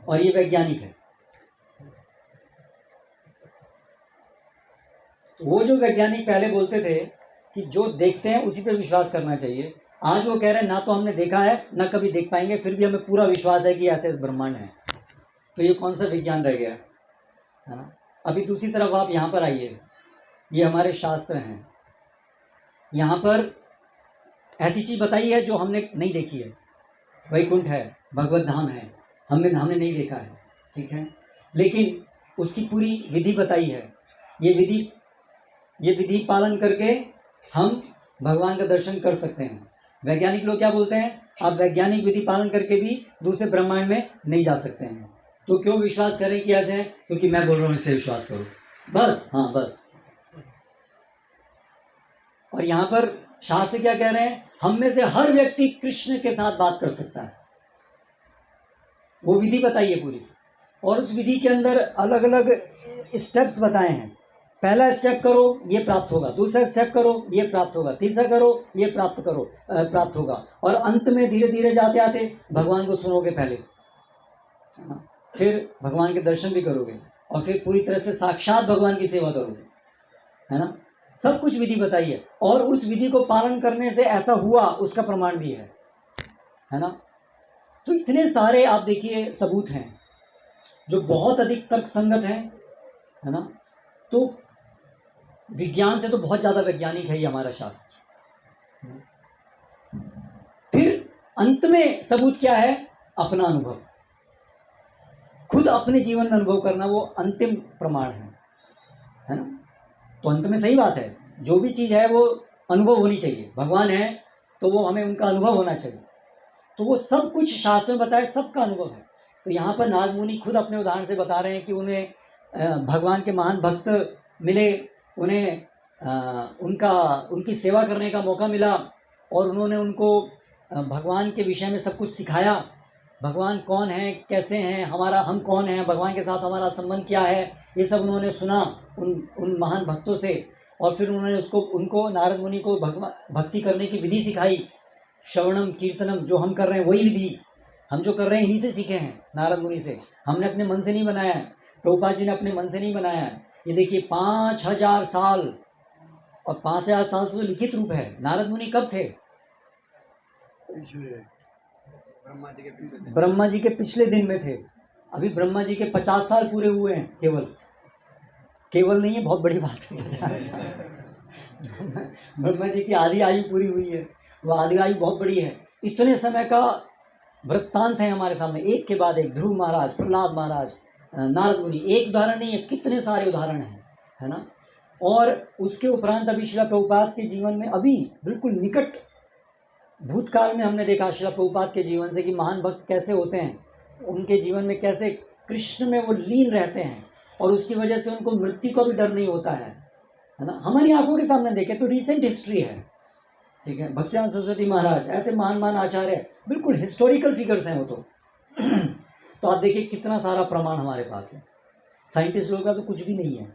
और ये वैज्ञानिक है। वो जो वैज्ञानिक पहले बोलते थे कि जो देखते हैं उसी पे विश्वास करना चाहिए, आज वो कह रहे हैं ना तो हमने देखा है ना कभी देख पाएंगे, फिर भी हमें पूरा विश्वास है कि ऐसे ब्रह्मांड है। तो ये कौन सा विज्ञान रह गया है ना। अभी दूसरी तरफ आप यहाँ पर आइए, ये हमारे शास्त्र हैं, यहाँ पर ऐसी चीज़ बताई है जो हमने नहीं देखी है। वैकुंठ है, भगवत धाम है, हमने नहीं देखा है, ठीक है, लेकिन उसकी पूरी विधि बताई है। ये विधि पालन करके हम भगवान का दर्शन कर सकते हैं। वैज्ञानिक लोग क्या बोलते हैं, आप वैज्ञानिक विधि पालन करके भी दूसरे ब्रह्मांड में नहीं जा सकते हैं। तो क्यों विश्वास करें कि ऐसे है? क्योंकि मैं बोल रहा हूँ इसलिए विश्वास करो, बस। हाँ बस। और यहाँ पर शास्त्र क्या कह रहे हैं, हम में से हर व्यक्ति कृष्ण के साथ बात कर सकता है। वो विधि बताइए पूरी, और उस विधि के अंदर अलग अलग स्टेप्स बताए हैं। पहला स्टेप करो ये प्राप्त होगा, दूसरा स्टेप करो ये प्राप्त होगा, तीसरा करो ये प्राप्त होगा, और अंत में धीरे धीरे जाते आते भगवान को सुनोगे पहले, फिर भगवान के दर्शन भी करोगे, और फिर पूरी तरह से साक्षात भगवान की सेवा करोगे, है ना। सब कुछ विधि बताई है, और उस विधि को पालन करने से ऐसा हुआ उसका प्रमाण भी है ना। तो इतने सारे आप देखिए सबूत हैं जो बहुत अधिक तर्कसंगत हैं, है ना। तो विज्ञान से तो बहुत ज़्यादा वैज्ञानिक है ये हमारा शास्त्र। फिर अंत में सबूत क्या है, अपना अनुभव, खुद अपने जीवन में अनुभव करना, वो अंतिम प्रमाण है ना। तो अंत में सही बात है, जो भी चीज़ है वो अनुभव होनी चाहिए। भगवान है तो वो हमें उनका अनुभव होना चाहिए। तो वो सब कुछ शास्त्रों में बताए, सबका अनुभव है। तो यहाँ पर नारद मुनि खुद अपने उदाहरण से बता रहे हैं कि उन्हें भगवान के महान भक्त मिले, उन्हें उनकी सेवा करने का मौका मिला, और उन्होंने उनको भगवान के विषय में सब कुछ सिखाया। भगवान कौन है, कैसे हैं, हम कौन हैं, भगवान के साथ हमारा संबंध क्या है, ये सब उन्होंने सुना उन महान भक्तों से। और फिर उन्होंने उनको नारद मुनि को भक्ति करने की विधि सिखाई। श्रवणम कीर्तनम जो हम कर रहे हैं वही विधि हम जो कर रहे हैं इन्हीं से सीखे हैं, नारद मुनि से। हमने अपने मन से नहीं बनाया है, प्रभुपाद जी ने अपने मन से नहीं बनाया है। ये देखिए 5000 साल, और 5000 साल से तो लिखित रूप है। नारद मुनि कब थे? ब्रह्मा जी के पिछले दिन में थे। अभी ब्रह्मा जी के 50 साल पूरे हुए हैं। केवल नहीं है, बहुत बड़ी बात है 50 साल। ब्रह्मा जी की आधी आयु पूरी हुई है, वो आधी आयु बहुत बड़ी है। इतने समय का वृत्तांत है हमारे सामने, एक के बाद एक। ध्रुव महाराज, प्रहलाद महाराज, नारद मुनि, एक उदाहरण नहीं है, कितने सारे उदाहरण हैं, है ना। और उसके उपरांत अभी श्रील प्रभुपाद के जीवन में, अभी बिल्कुल निकट भूतकाल में हमने देखा श्रील प्रभुपाद के जीवन से कि महान भक्त कैसे होते हैं, उनके जीवन में कैसे कृष्ण में वो लीन रहते हैं, और उसकी वजह से उनको मृत्यु का भी डर नहीं होता है ना। हमारी आंखों के सामने देखें तो रिसेंट हिस्ट्री है, ठीक है। भक्तिवेदांत सरस्वती महाराज, ऐसे महान आचार्य, बिल्कुल हिस्टोरिकल फिगर्स हैं वो तो आप देखिए कितना सारा प्रमाण हमारे पास है। साइंटिस्ट लोगों का तो कुछ भी नहीं है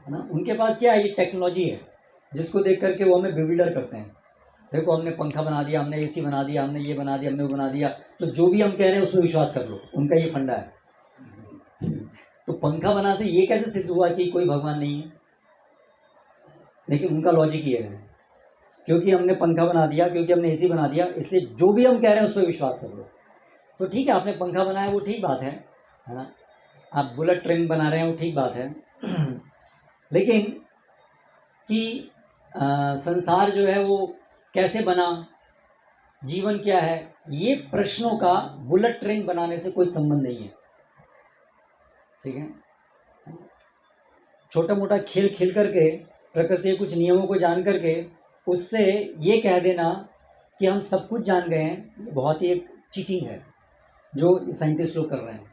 ना। उनके पास क्या है, ये टेक्नोलॉजी है जिसको देख करके वो हमें बिविल्डर करते हैं। देखो हमने पंखा बना दिया, हमने एसी बना दिया, हमने ये बना दिया, हमने वो बना दिया, तो जो भी हम कह रहे हैं उसमें विश्वास कर लो। उनका ये फंडा है। तो पंखा बना से ये कैसे सिद्ध हुआ कि कोई भगवान नहीं है? लेकिन उनका लॉजिक ये है, क्योंकि हमने पंखा बना दिया, क्योंकि हमने एसी बना दिया, इसलिए जो भी हम कह रहे हैं उस पर विश्वास कर लो। तो ठीक है, आपने पंखा बनाया वो ठीक बात है ना। आप बुलेट ट्रेन बना रहे हैं वो ठीक बात है। लेकिन कि संसार जो है वो कैसे बना, जीवन क्या है, ये प्रश्नों का बुलेट ट्रेन बनाने से कोई संबंध नहीं है। ठीक है, छोटा मोटा खेल खेल करके, प्रकृति के कुछ नियमों को जान करके उससे ये कह देना कि हम सब कुछ जान गए हैं, ये बहुत ही एक चीटिंग है जो साइंटिस्ट लोग कर रहे हैं,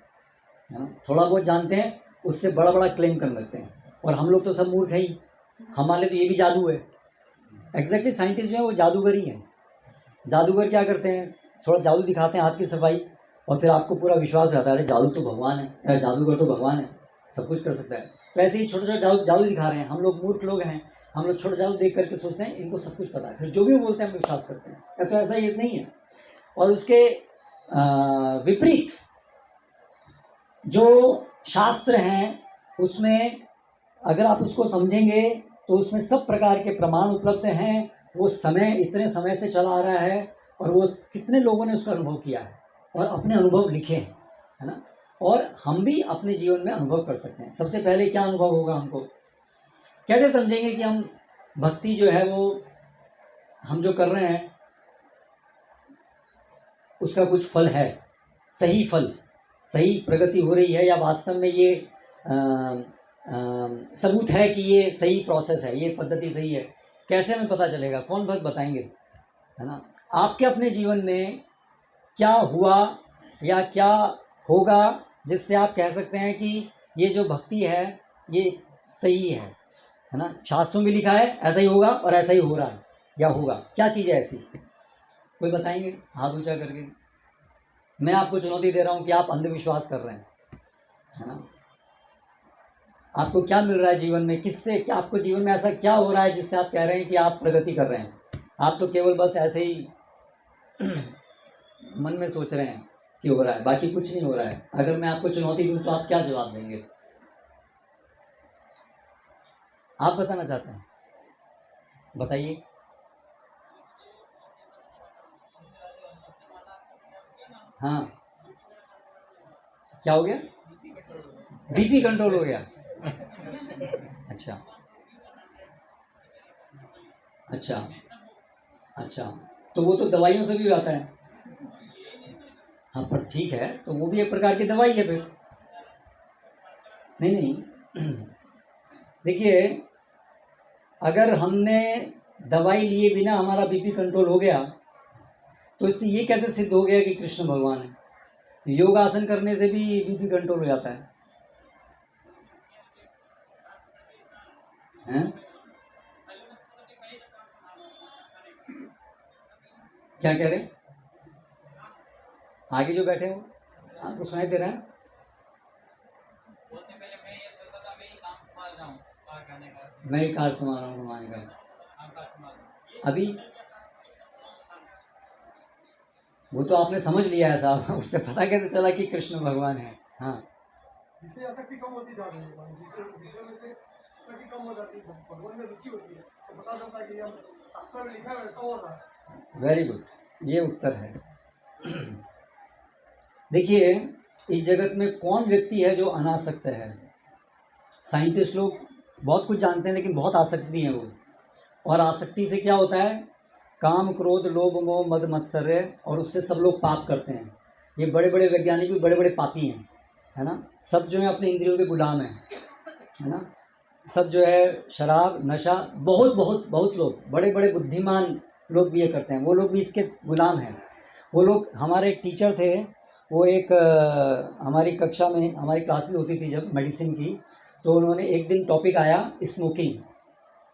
है ना। थोड़ा बहुत जानते हैं, उससे बड़ा बड़ा क्लेम कर लेते हैं, और हम लोग तो सब मूर्ख हैं ही, हमारे तो ये भी जादू है। एग्जैक्टली साइंटिस्ट जो है वो जादूगर ही हैं। जादूगर क्या करते हैं, थोड़ा जादू दिखाते हैं, हाथ की सफाई, और फिर आपको पूरा विश्वास हो जाता है, अरे जादू तो भगवान है, जादूगर तो भगवान है, सब कुछ कर सकता है। तो ऐसे ही छोटे छोटे जादू दिखा रहे हैं। हम लोग मूर्ख लोग हैं, हम लोग छोटे जादू देख करके सोचते हैं इनको सब कुछ पता है, फिर जो भी वो बोलते हैं हम विश्वास करते हैं। तो ऐसा ये नहीं है। और उसके विपरीत जो शास्त्र हैं उसमें अगर आप उसको समझेंगे तो उसमें सब प्रकार के प्रमाण उपलब्ध हैं। वो समय इतने समय से चला आ रहा है, और वो कितने लोगों ने उसका अनुभव किया है और अपने अनुभव लिखे हैं, है ना। और हम भी अपने जीवन में अनुभव कर सकते हैं। सबसे पहले क्या अनुभव होगा, हमको कैसे समझेंगे कि हम भक्ति जो है वो हम जो कर रहे हैं उसका कुछ फल है, सही फल, सही प्रगति हो रही है, या वास्तव में ये सबूत है कि ये सही प्रोसेस है, ये पद्धति सही है। कैसे हमें पता चलेगा, कौन भक्त बताएंगे, है ना। आपके अपने जीवन में क्या हुआ या क्या होगा जिससे आप कह सकते हैं कि ये जो भक्ति है ये सही है ना। शास्त्रों में लिखा है ऐसा ही होगा और ऐसा ही हो रहा है या होगा। क्या चीज़ है ऐसी, कोई बताएंगे हाथ ऊंचा करके। मैं आपको चुनौती दे रहा हूँ कि आप अंधविश्वास कर रहे हैं, है ना। आपको क्या मिल रहा है जीवन में, किससे क्या आपको जीवन में ऐसा क्या हो रहा है जिससे आप कह रहे हैं कि आप प्रगति कर रहे हैं। आप तो केवल बस ऐसे ही मन में सोच रहे हैं कि हो रहा है, बाकी कुछ नहीं हो रहा है। अगर मैं आपको चुनौती दूं तो आप क्या जवाब देंगे, आप बताना चाहते हैं, बताइए। हाँ, क्या हो गया, बीपी कंट्रोल हो गया। अच्छा अच्छा अच्छा, तो वो तो दवाइयों से भी आता है। हाँ, पर ठीक है, तो वो भी एक प्रकार की दवाई है फिर। नहीं देखिए, अगर हमने दवाई लिए बिना हमारा बीपी कंट्रोल हो गया तो इससे ये कैसे सिद्ध हो गया कि कृष्ण भगवान है। योगासन करने से भी बीपी कंट्रोल हो जाता है, हैं? क्या कह रहे हैं, आगे जो बैठे हो आपको सुनाई दे रहा है। मैं ही कार संभाल रहा हूँ घुमाने का। अभी वो तो आपने समझ लिया है साहब, उससे पता कैसे चला कि कृष्ण भगवान है। हाँ, जिससे आसक्ति कम होती जा रही है, जिससे विषय में से आसक्ति कम हो जाती है, भगवान में रुचि होती है, तो पता चलता है कि हम शास्त्र में लिखा है वैसा हो रहा है। वेरी गुड, ये उत्तर है। देखिए, इस जगत में कौन व्यक्ति है जो अनासक्त है। साइंटिस्ट लोग बहुत कुछ जानते हैं लेकिन बहुत आसक्ति हैं वो। और आसक्ति से क्या होता है, काम क्रोध लोभ मोह मद मत्सर्य, और उससे सब लोग पाप करते हैं। ये बड़े बड़े वैज्ञानिक भी बड़े बड़े पापी हैं, है ना। सब जो है अपने इंद्रियों के गुलाम हैं, है ना। सब जो है शराब नशा, बहुत बहुत बहुत लोग, बड़े बड़े बुद्धिमान लोग भी ये करते हैं, वो लोग भी इसके गुलाम हैं। वो लोग, हमारे एक टीचर थे, वो एक हमारी कक्षा में हमारी क्लासेस होती थी जब मेडिसिन की, तो उन्होंने एक दिन टॉपिक आया स्मोकिंग,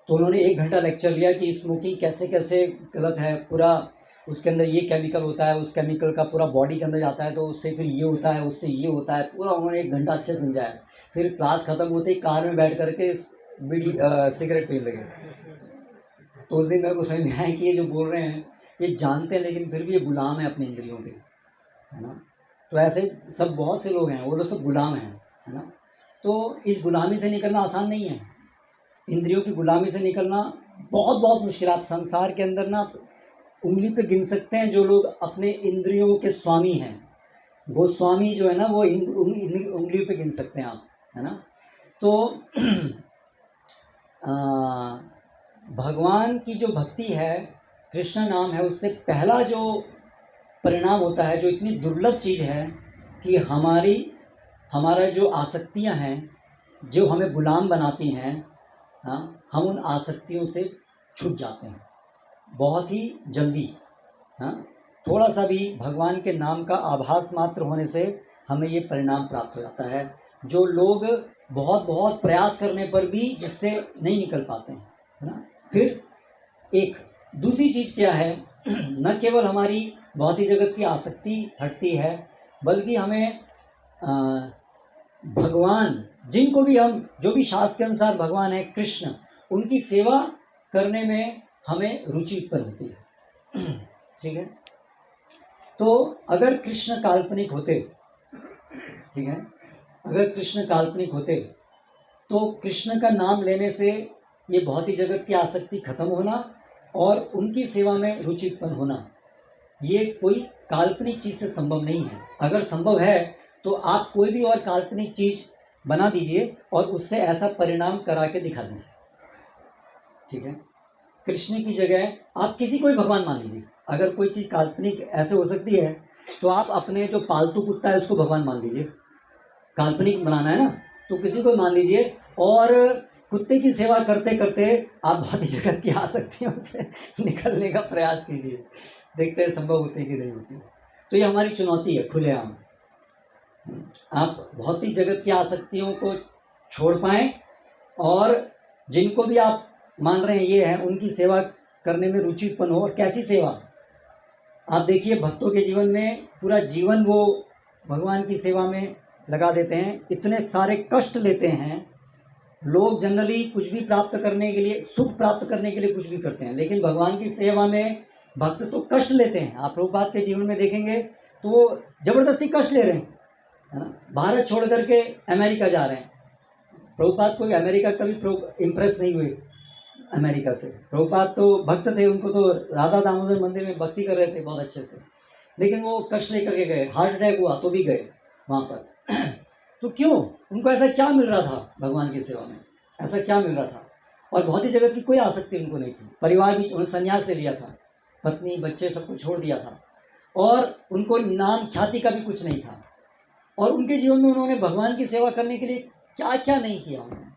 तो उन्होंने 1 घंटा लेक्चर लिया कि स्मोकिंग कैसे कैसे गलत है, पूरा उसके अंदर ये केमिकल होता है, उस केमिकल का पूरा बॉडी के अंदर जाता है, तो उससे फिर ये होता है, उससे ये होता है, पूरा उन्होंने 1 घंटा अच्छे समझाया। फिर क्लास ख़त्म होते ही कार में बैठ करके बीड़ी सिगरेट पीने लगे। तो उस दिन मेरे को समझ में आया कि ये जो बोल रहे हैं ये जानते हैं लेकिन फिर भी ये गुलाम है अपने इंद्रियों के, है ना। तो ऐसे सब बहुत से लोग हैं, वो लोग सब गुलाम हैं, है ना। तो इस गुलामी से निकलना आसान नहीं है, इंद्रियों की गुलामी से निकलना बहुत बहुत मुश्किल। आप संसार के अंदर ना उंगली पे गिन सकते हैं जो लोग अपने इंद्रियों के स्वामी हैं। गोस्वामी जो है ना, वो उंगली पे गिन सकते हैं आप, है ना। तो भगवान की जो भक्ति है, कृष्ण नाम है, उससे पहला जो परिणाम होता है, जो इतनी दुर्लभ चीज़ है कि हमारा जो आसक्तियां हैं जो हमें गुलाम बनाती हैं, हाँ, हम उन आसक्तियों से छूट जाते हैं बहुत ही जल्दी। हाँ, थोड़ा सा भी भगवान के नाम का आभास मात्र होने से हमें ये परिणाम प्राप्त हो जाता है, जो लोग बहुत बहुत प्रयास करने पर भी जिससे नहीं निकल पाते हैं, है ना। फिर एक दूसरी चीज़ क्या है, न केवल हमारी भौतिक जगत की आसक्ति हटती है, बल्कि हमें भगवान, जिनको भी हम, जो भी शास्त्र के अनुसार भगवान है कृष्ण, उनकी सेवा करने में हमें रुचि उत्पन्न होती है। ठीक है, तो अगर कृष्ण काल्पनिक होते, ठीक है, अगर कृष्ण काल्पनिक होते तो कृष्ण का नाम लेने से ये भौतिक जगत की आसक्ति खत्म होना और उनकी सेवा में रुचि उत्पन्न होना, ये कोई काल्पनिक चीज़ से संभव नहीं है। अगर संभव है तो आप कोई भी और काल्पनिक चीज़ बना दीजिए और उससे ऐसा परिणाम करा के दिखा दीजिए। ठीक है, कृष्ण की जगह आप किसी कोई भगवान मान लीजिए। अगर कोई चीज़ काल्पनिक ऐसे हो सकती है तो आप अपने जो पालतू कुत्ता है उसको भगवान मान लीजिए। काल्पनिक बनाना है ना, तो किसी को मान लीजिए और कुत्ते की सेवा करते करते आप भौतिक जगत की आसक्तियों से निकलने का प्रयास कीजिए, देखते हैं संभव होती है कि नहीं होती। तो ये हमारी चुनौती है खुलेआम। आप भौतिक जगत की आसक्तियों को छोड़ पाएँ और जिनको भी आप मान रहे हैं ये हैं, उनकी सेवा करने में रुचि उत्पन्न हो। और कैसी सेवा, आप देखिए भक्तों के जीवन में पूरा जीवन वो भगवान की सेवा में लगा देते हैं, इतने सारे कष्ट लेते हैं। लोग जनरली कुछ भी प्राप्त करने के लिए, सुख प्राप्त करने के लिए कुछ भी करते हैं, लेकिन भगवान की सेवा में भक्त तो कष्ट लेते हैं। आप प्रभुपाद के जीवन में देखेंगे तो वो ज़बरदस्ती कष्ट ले रहे हैं, है ना। भारत छोड़ करके अमेरिका जा रहे हैं। प्रभुपाद कोई अमेरिका कभी इम्प्रेस नहीं हुए अमेरिका से। प्रभुपाद तो भक्त थे, उनको तो राधा दामोदर मंदिर में भक्ति कर रहे थे बहुत अच्छे से, लेकिन वो कष्ट लेकर के गए। हार्ट अटैक हुआ तो भी गए वहाँ पर। तो क्यों, उनको ऐसा क्या मिल रहा था भगवान की सेवा में, ऐसा क्या मिल रहा था। और भौतिक जगत की कोई आसक्ति उनको नहीं थी। परिवार भी, उन्होंने संन्यास ले लिया था, पत्नी बच्चे सबको छोड़ दिया था, और उनको नाम ख्याति का भी कुछ नहीं था। और उनके जीवन में उन्होंने भगवान की सेवा करने के लिए क्या क्या नहीं किया उन्होंने।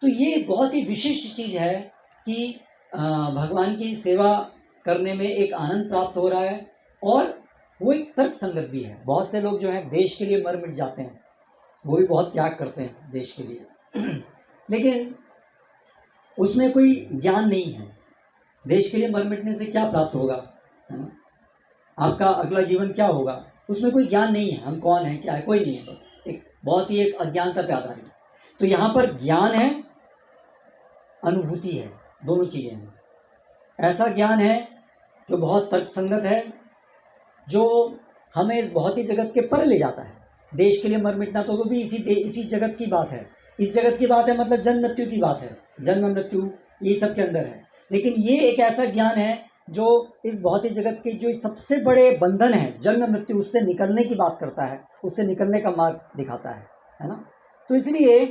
तो ये बहुत ही विशिष्ट चीज़ है कि भगवान की सेवा करने में एक आनंद प्राप्त हो रहा है, और वो एक तर्क संगत भी है। बहुत से लोग जो हैं देश के लिए मर मिट जाते हैं, वो भी बहुत त्याग करते हैं देश के लिए, लेकिन उसमें कोई ज्ञान नहीं है। देश के लिए मर मिटने से क्या प्राप्त होगा, है ना। आपका अगला जीवन क्या होगा, उसमें कोई ज्ञान नहीं है। हम कौन हैं, क्या है, कोई नहीं है, बस एक बहुत ही एक अज्ञानता पे आधारित। तो यहाँ पर ज्ञान है, अनुभूति है, दोनों चीज़ें हैं। ऐसा ज्ञान है जो बहुत तर्कसंगत है, जो हमें इस भौतिक जगत के परे ले जाता है। देश के लिए मर मिटना तो वो भी इसी जगत की बात है। इस जगत की बात है, मतलब जन्म मृत्यु की बात है, जन्म मृत्यु ये सब के अंदर है। लेकिन ये एक ऐसा ज्ञान है जो इस भौतिक जगत के जो सबसे बड़े बंधन है जन्म मृत्यु, उससे निकलने की बात करता है, उससे निकलने का मार्ग दिखाता है ना। तो इसलिए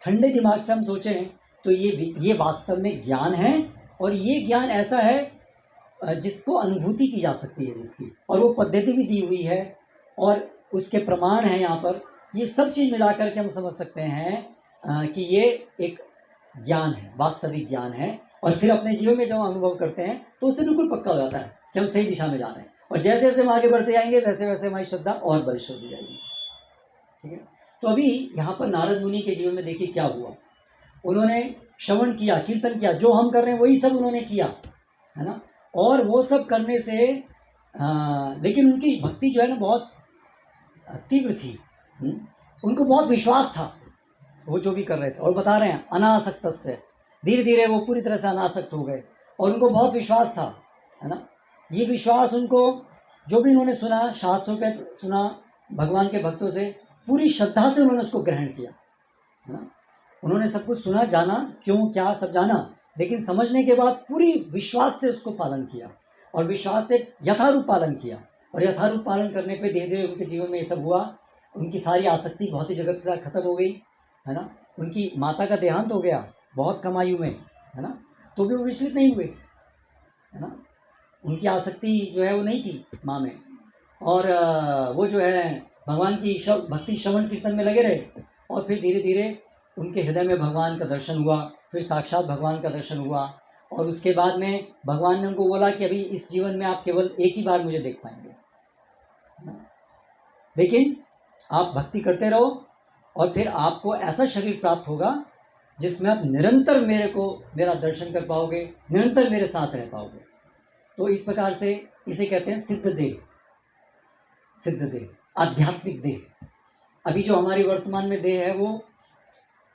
ठंडे दिमाग से हम सोचें तो ये वास्तव में ज्ञान है, और ये ज्ञान ऐसा है जिसको अनुभूति की जा सकती है, जिसकी, और वो पद्धति भी दी हुई है और उसके प्रमाण हैं यहाँ पर। ये सब चीज़ मिला करके हम समझ सकते हैं कि ये एक ज्ञान है, वास्तविक ज्ञान है। और फिर अपने जीवन में जब हम अनुभव करते हैं तो उससे बिल्कुल पक्का हो जाता है कि हम सही दिशा में जा रहे हैं, और जैसे जैसे हम आगे बढ़ते जाएंगे वैसे वैसे हमारी श्रद्धा और बलिष्ठ होती जाएगी। ठीक है, तो अभी यहाँ पर नारद मुनि के जीवन में देखिए क्या हुआ। उन्होंने श्रवण किया, कीर्तन किया, जो हम कर रहे हैं वही सब उन्होंने किया, है ना। और वो सब करने से लेकिन उनकी भक्ति जो है ना बहुत तीव्र थी। उनको बहुत विश्वास था वो जो भी कर रहे थे, और बता रहे हैं अनासक्त से, धीरे धीरे वो पूरी तरह से अनासक्त हो गए, और उनको बहुत विश्वास था, है ना। ये विश्वास उनको, जो भी उन्होंने सुना, शास्त्रों पे सुना, भगवान के भक्तों से, पूरी श्रद्धा से उन्होंने उसको ग्रहण किया, है ना। उन्होंने सब कुछ सुना, जाना, क्यों क्या सब जाना, लेकिन समझने के बाद पूरी विश्वास से उसको पालन किया, और विश्वास से यथारूप पालन किया। और यथारूप पालन करने पे धीरे धीरे उनके जीवन में ये सब हुआ। उनकी सारी आसक्ति भौतिक जगत से खत्म हो गई, है ना। उनकी माता का देहांत हो गया बहुत कम आयु में, है ना, तो भी वो विचलित नहीं हुए, है ना। उनकी आसक्ति जो है वो नहीं थी माँ में, और वो जो है भगवान की भक्ति श्रवण कीर्तन में लगे रहे, और फिर धीरे धीरे उनके हृदय में भगवान का दर्शन हुआ, फिर साक्षात भगवान का दर्शन हुआ, और उसके बाद में भगवान ने उनको बोला कि अभी इस जीवन में आप केवल एक ही बार मुझे देख पाएंगे, लेकिन आप भक्ति करते रहो और फिर आपको ऐसा शरीर प्राप्त होगा जिसमें आप निरंतर मेरा दर्शन कर पाओगे, निरंतर मेरे साथ रह पाओगे। तो इस प्रकार से इसे कहते हैं सिद्ध देह, सिद्ध देह, आध्यात्मिक देह। अभी जो हमारी वर्तमान में देह है वो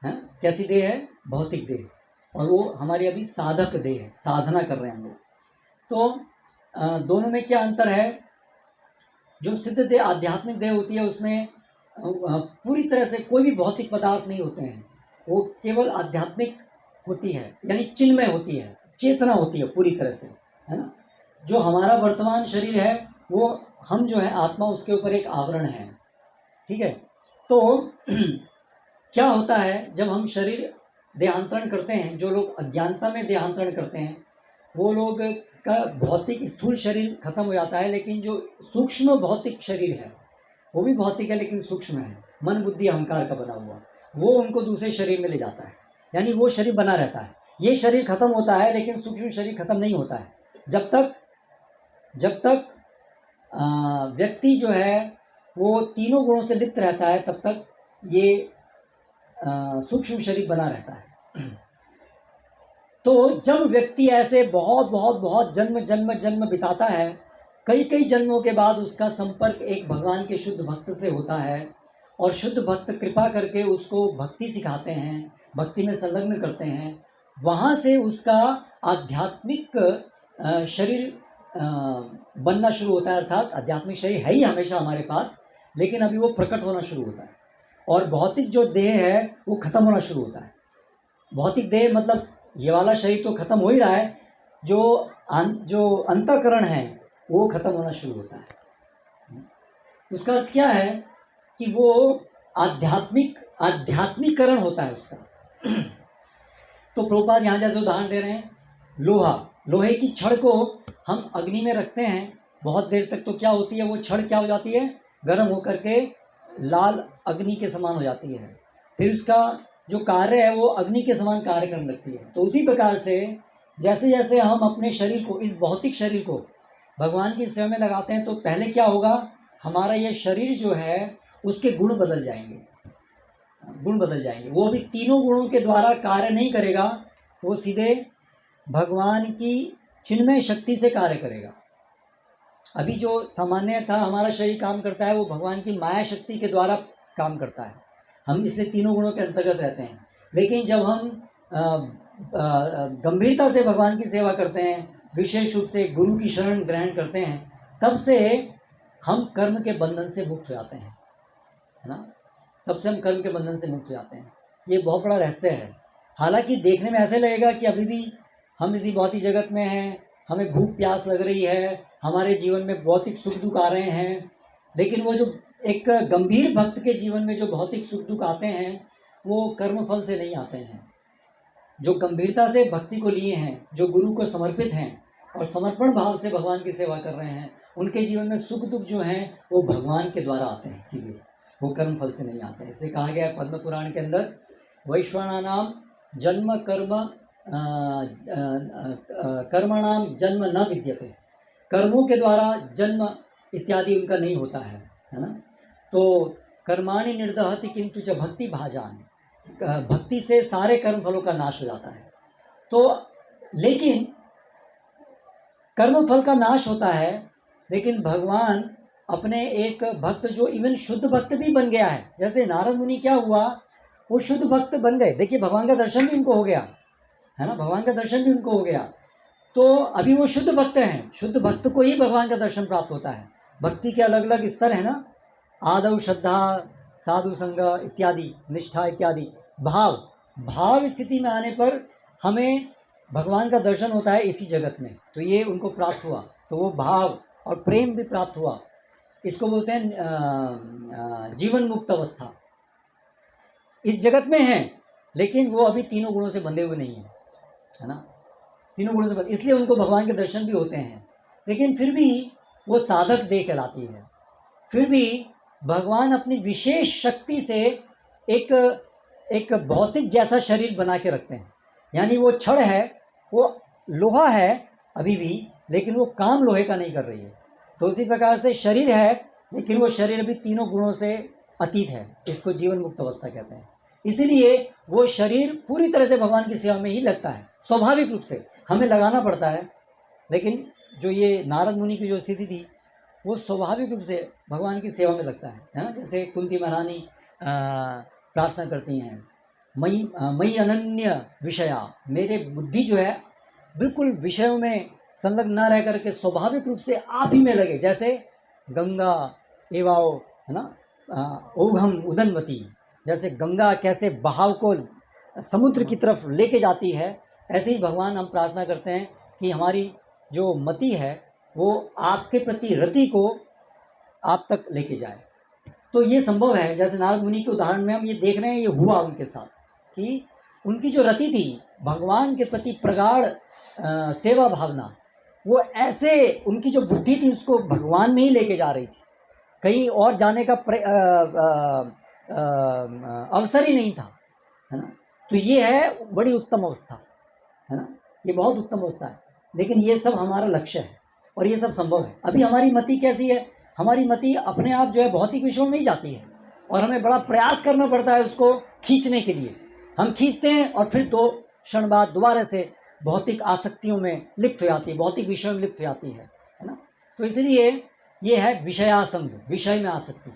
है कैसी देह है? भौतिक देह, और वो हमारी अभी साधक देह है, साधना कर रहे हैं हम लोग। तो दोनों में क्या अंतर है? जो सिद्ध देह आध्यात्मिक देह होती है उसमें पूरी तरह से कोई भी भौतिक पदार्थ नहीं होते हैं, वो केवल आध्यात्मिक होती है, यानी चिन्मय होती है, चेतना होती है पूरी तरह से, है ना। जो हमारा वर्तमान शरीर है वो हम जो है आत्मा, उसके ऊपर एक आवरण है, ठीक है। तो क्या होता है जब हम शरीर देहांतरण करते हैं, जो लोग अज्ञानता में देहांतरण करते हैं वो लोग का भौतिक स्थूल शरीर खत्म हो जाता है, लेकिन जो सूक्ष्म भौतिक शरीर है वो भी भौतिक है लेकिन सूक्ष्म है, मन बुद्धि अहंकार का बना हुआ, वो उनको दूसरे शरीर में ले जाता है, यानी वो शरीर बना रहता है। ये शरीर खत्म होता है लेकिन सूक्ष्म शरीर खत्म नहीं होता है। जब तक व्यक्ति जो है वो तीनों गुणों से लिप्त रहता है तब तक ये सूक्ष्म शरीर बना रहता है। तो जब व्यक्ति ऐसे बहुत बहुत बहुत जन्म बिताता है, कई जन्मों के बाद उसका संपर्क एक भगवान के शुद्ध भक्त से होता है, और शुद्ध भक्त कृपा करके उसको भक्ति सिखाते हैं, भक्ति में संलग्न करते हैं। वहाँ से उसका आध्यात्मिक शरीर बनना शुरू होता है, अर्थात आध्यात्मिक शरीर है ही हमेशा हमारे पास, लेकिन अभी वो प्रकट होना शुरू होता है, और भौतिक जो देह है वो खत्म होना शुरू होता है। भौतिक देह मतलब ये वाला शरीर तो खत्म हो ही रहा है, जो अंतःकरण है वो खत्म होना शुरू होता है। उसका अर्थ क्या है कि वो आध्यात्मिकरण होता है उसका। तो प्रभुपाद यहाँ जैसे उदाहरण दे रहे हैं, लोहे की छड़ को हम अग्नि में रखते हैं बहुत देर तक, तो क्या होती है वो छड़ क्या हो जाती है? गर्म होकर के लाल अग्नि के समान हो जाती है, फिर उसका जो कार्य है वो अग्नि के समान कार्य करने लगती है। तो उसी प्रकार से जैसे जैसे हम अपने शरीर को, इस भौतिक शरीर को भगवान की सेवा में लगाते हैं, तो पहले क्या होगा, हमारा ये शरीर जो है उसके गुण बदल जाएंगे, वो भी तीनों गुणों के द्वारा कार्य नहीं करेगा, वो सीधे भगवान की चिन्मय शक्ति से कार्य करेगा। अभी जो सामान्य था हमारा शरीर काम करता है वो भगवान की माया शक्ति के द्वारा काम करता है, हम इसलिए तीनों गुणों के अंतर्गत रहते हैं। लेकिन जब हम गंभीरता से भगवान की सेवा करते हैं, विशेष रूप से गुरु की शरण ग्रहण करते हैं, तब से हम कर्म के बंधन से मुक्त हो जाते हैं, है ना। तब से हम कर्म के बंधन से मुक्त हो जाते हैं। ये बहुत बड़ा रहस्य है। हालांकि देखने में ऐसे लगेगा कि अभी भी हम इसी भौतिक जगत में हैं, हमें भूख प्यास लग रही है, हमारे जीवन में भौतिक सुख दुख आ रहे हैं, लेकिन वो जो एक गंभीर भक्त के जीवन में जो भौतिक सुख दुख आते हैं वो कर्म फल से नहीं आते हैं। जो गंभीरता से भक्ति को लिए हैं, जो गुरु को समर्पित हैं और समर्पण भाव से भगवान की सेवा कर रहे हैं, उनके जीवन में सुख दुख जो हैं वो भगवान के द्वारा आते हैं सीधे, वो कर्म फल से नहीं आते हैं। इसलिए कहा गया है पद्म पुराण के अंदर, वैश्वानानाम जन्म कर्मणाम जन्म न विद्यते, कर्मों के द्वारा जन्म इत्यादि उनका नहीं होता है ना। तो कर्माणि निर्दहति किंतु च भक्ति भाजान, भक्ति से सारे कर्म फलों का नाश हो जाता है। तो लेकिन कर्म फल का नाश होता है, लेकिन भगवान अपने एक भक्त जो इवन शुद्ध भक्त भी बन गया है, जैसे नारद मुनि क्या हुआ, वो शुद्ध भक्त बन गए। देखिए भगवान का दर्शन भी उनको हो गया है ना, भगवान का दर्शन भी उनको हो गया। तो अभी वो शुद्ध भक्त हैं, शुद्ध भक्त को ही भगवान का दर्शन प्राप्त होता है। भक्ति के अलग अलग स्तर है ना, आदौ श्रद्धा, साधु संग इत्यादि, निष्ठा इत्यादि। भाव स्थिति में आने पर हमें भगवान का दर्शन होता है इसी जगत में, तो ये उनको प्राप्त हुआ, तो वो भाव और प्रेम भी प्राप्त हुआ। इसको बोलते हैं जीवन मुक्त अवस्था। इस जगत में है लेकिन वो अभी तीनों गुणों से बंधे हुए नहीं है ना, तीनों गुणों से बंधे, इसलिए उनको भगवान के दर्शन भी होते हैं। लेकिन फिर भी वो साधक देह कहलाती है, फिर भी भगवान अपनी विशेष शक्ति से एक एक भौतिक जैसा शरीर बना के रखते हैं। यानी वो छड़ है, वो लोहा है अभी भी, लेकिन वो काम लोहे का नहीं कर रही है। तो उसी प्रकार से शरीर है, लेकिन वो शरीर अभी तीनों गुणों से अतीत है। इसको जीवन मुक्त अवस्था कहते हैं। इसीलिए वो शरीर पूरी तरह से भगवान की सेवा में ही लगता है। स्वाभाविक रूप से हमें लगाना पड़ता है, लेकिन जो ये नारद मुनि की जो स्थिति थी, वो स्वाभाविक रूप से भगवान की सेवा में लगता है ना। जैसे कुंती महारानी प्रार्थना करती हैं, मई अनन्य विषया, मेरे बुद्धि जो है बिल्कुल विषयों में संलग्न ना रह करके स्वाभाविक रूप से आप ही में लगे। जैसे गंगा एवाओ, है ना, ओघम उदनवती, जैसे गंगा कैसे बहाव को समुद्र की तरफ लेके जाती है, ऐसे ही भगवान हम प्रार्थना करते हैं कि हमारी जो मति है वो आपके प्रति रति को आप तक लेके जाए। तो ये संभव है। जैसे नारद मुनि के उदाहरण में हम ये देख रहे हैं, ये हुआ उनके साथ कि उनकी जो रति थी भगवान के प्रति प्रगाढ़ सेवा भावना, वो ऐसे उनकी जो बुद्धि थी उसको भगवान में ही लेके जा रही थी, कहीं और जाने का अवसर ही नहीं था, है ना। तो ये है बड़ी उत्तम अवस्था, है ना, ये बहुत उत्तम अवस्था है। लेकिन ये सब हमारा लक्ष्य है और ये सब संभव है। अभी हमारी मति कैसी है, हमारी मति अपने आप जो है भौतिक विषयों में ही जाती है और हमें बड़ा प्रयास करना पड़ता है उसको खींचने के लिए। हम खींचते हैं और फिर 2 क्षण बाद दोबारा से भौतिक आसक्तियों में लिप्त हो जाती है, भौतिक विषयों में लिप्त हो जाती है ना। तो इसलिए ये है विषयासंग, विषय में आसक्ति।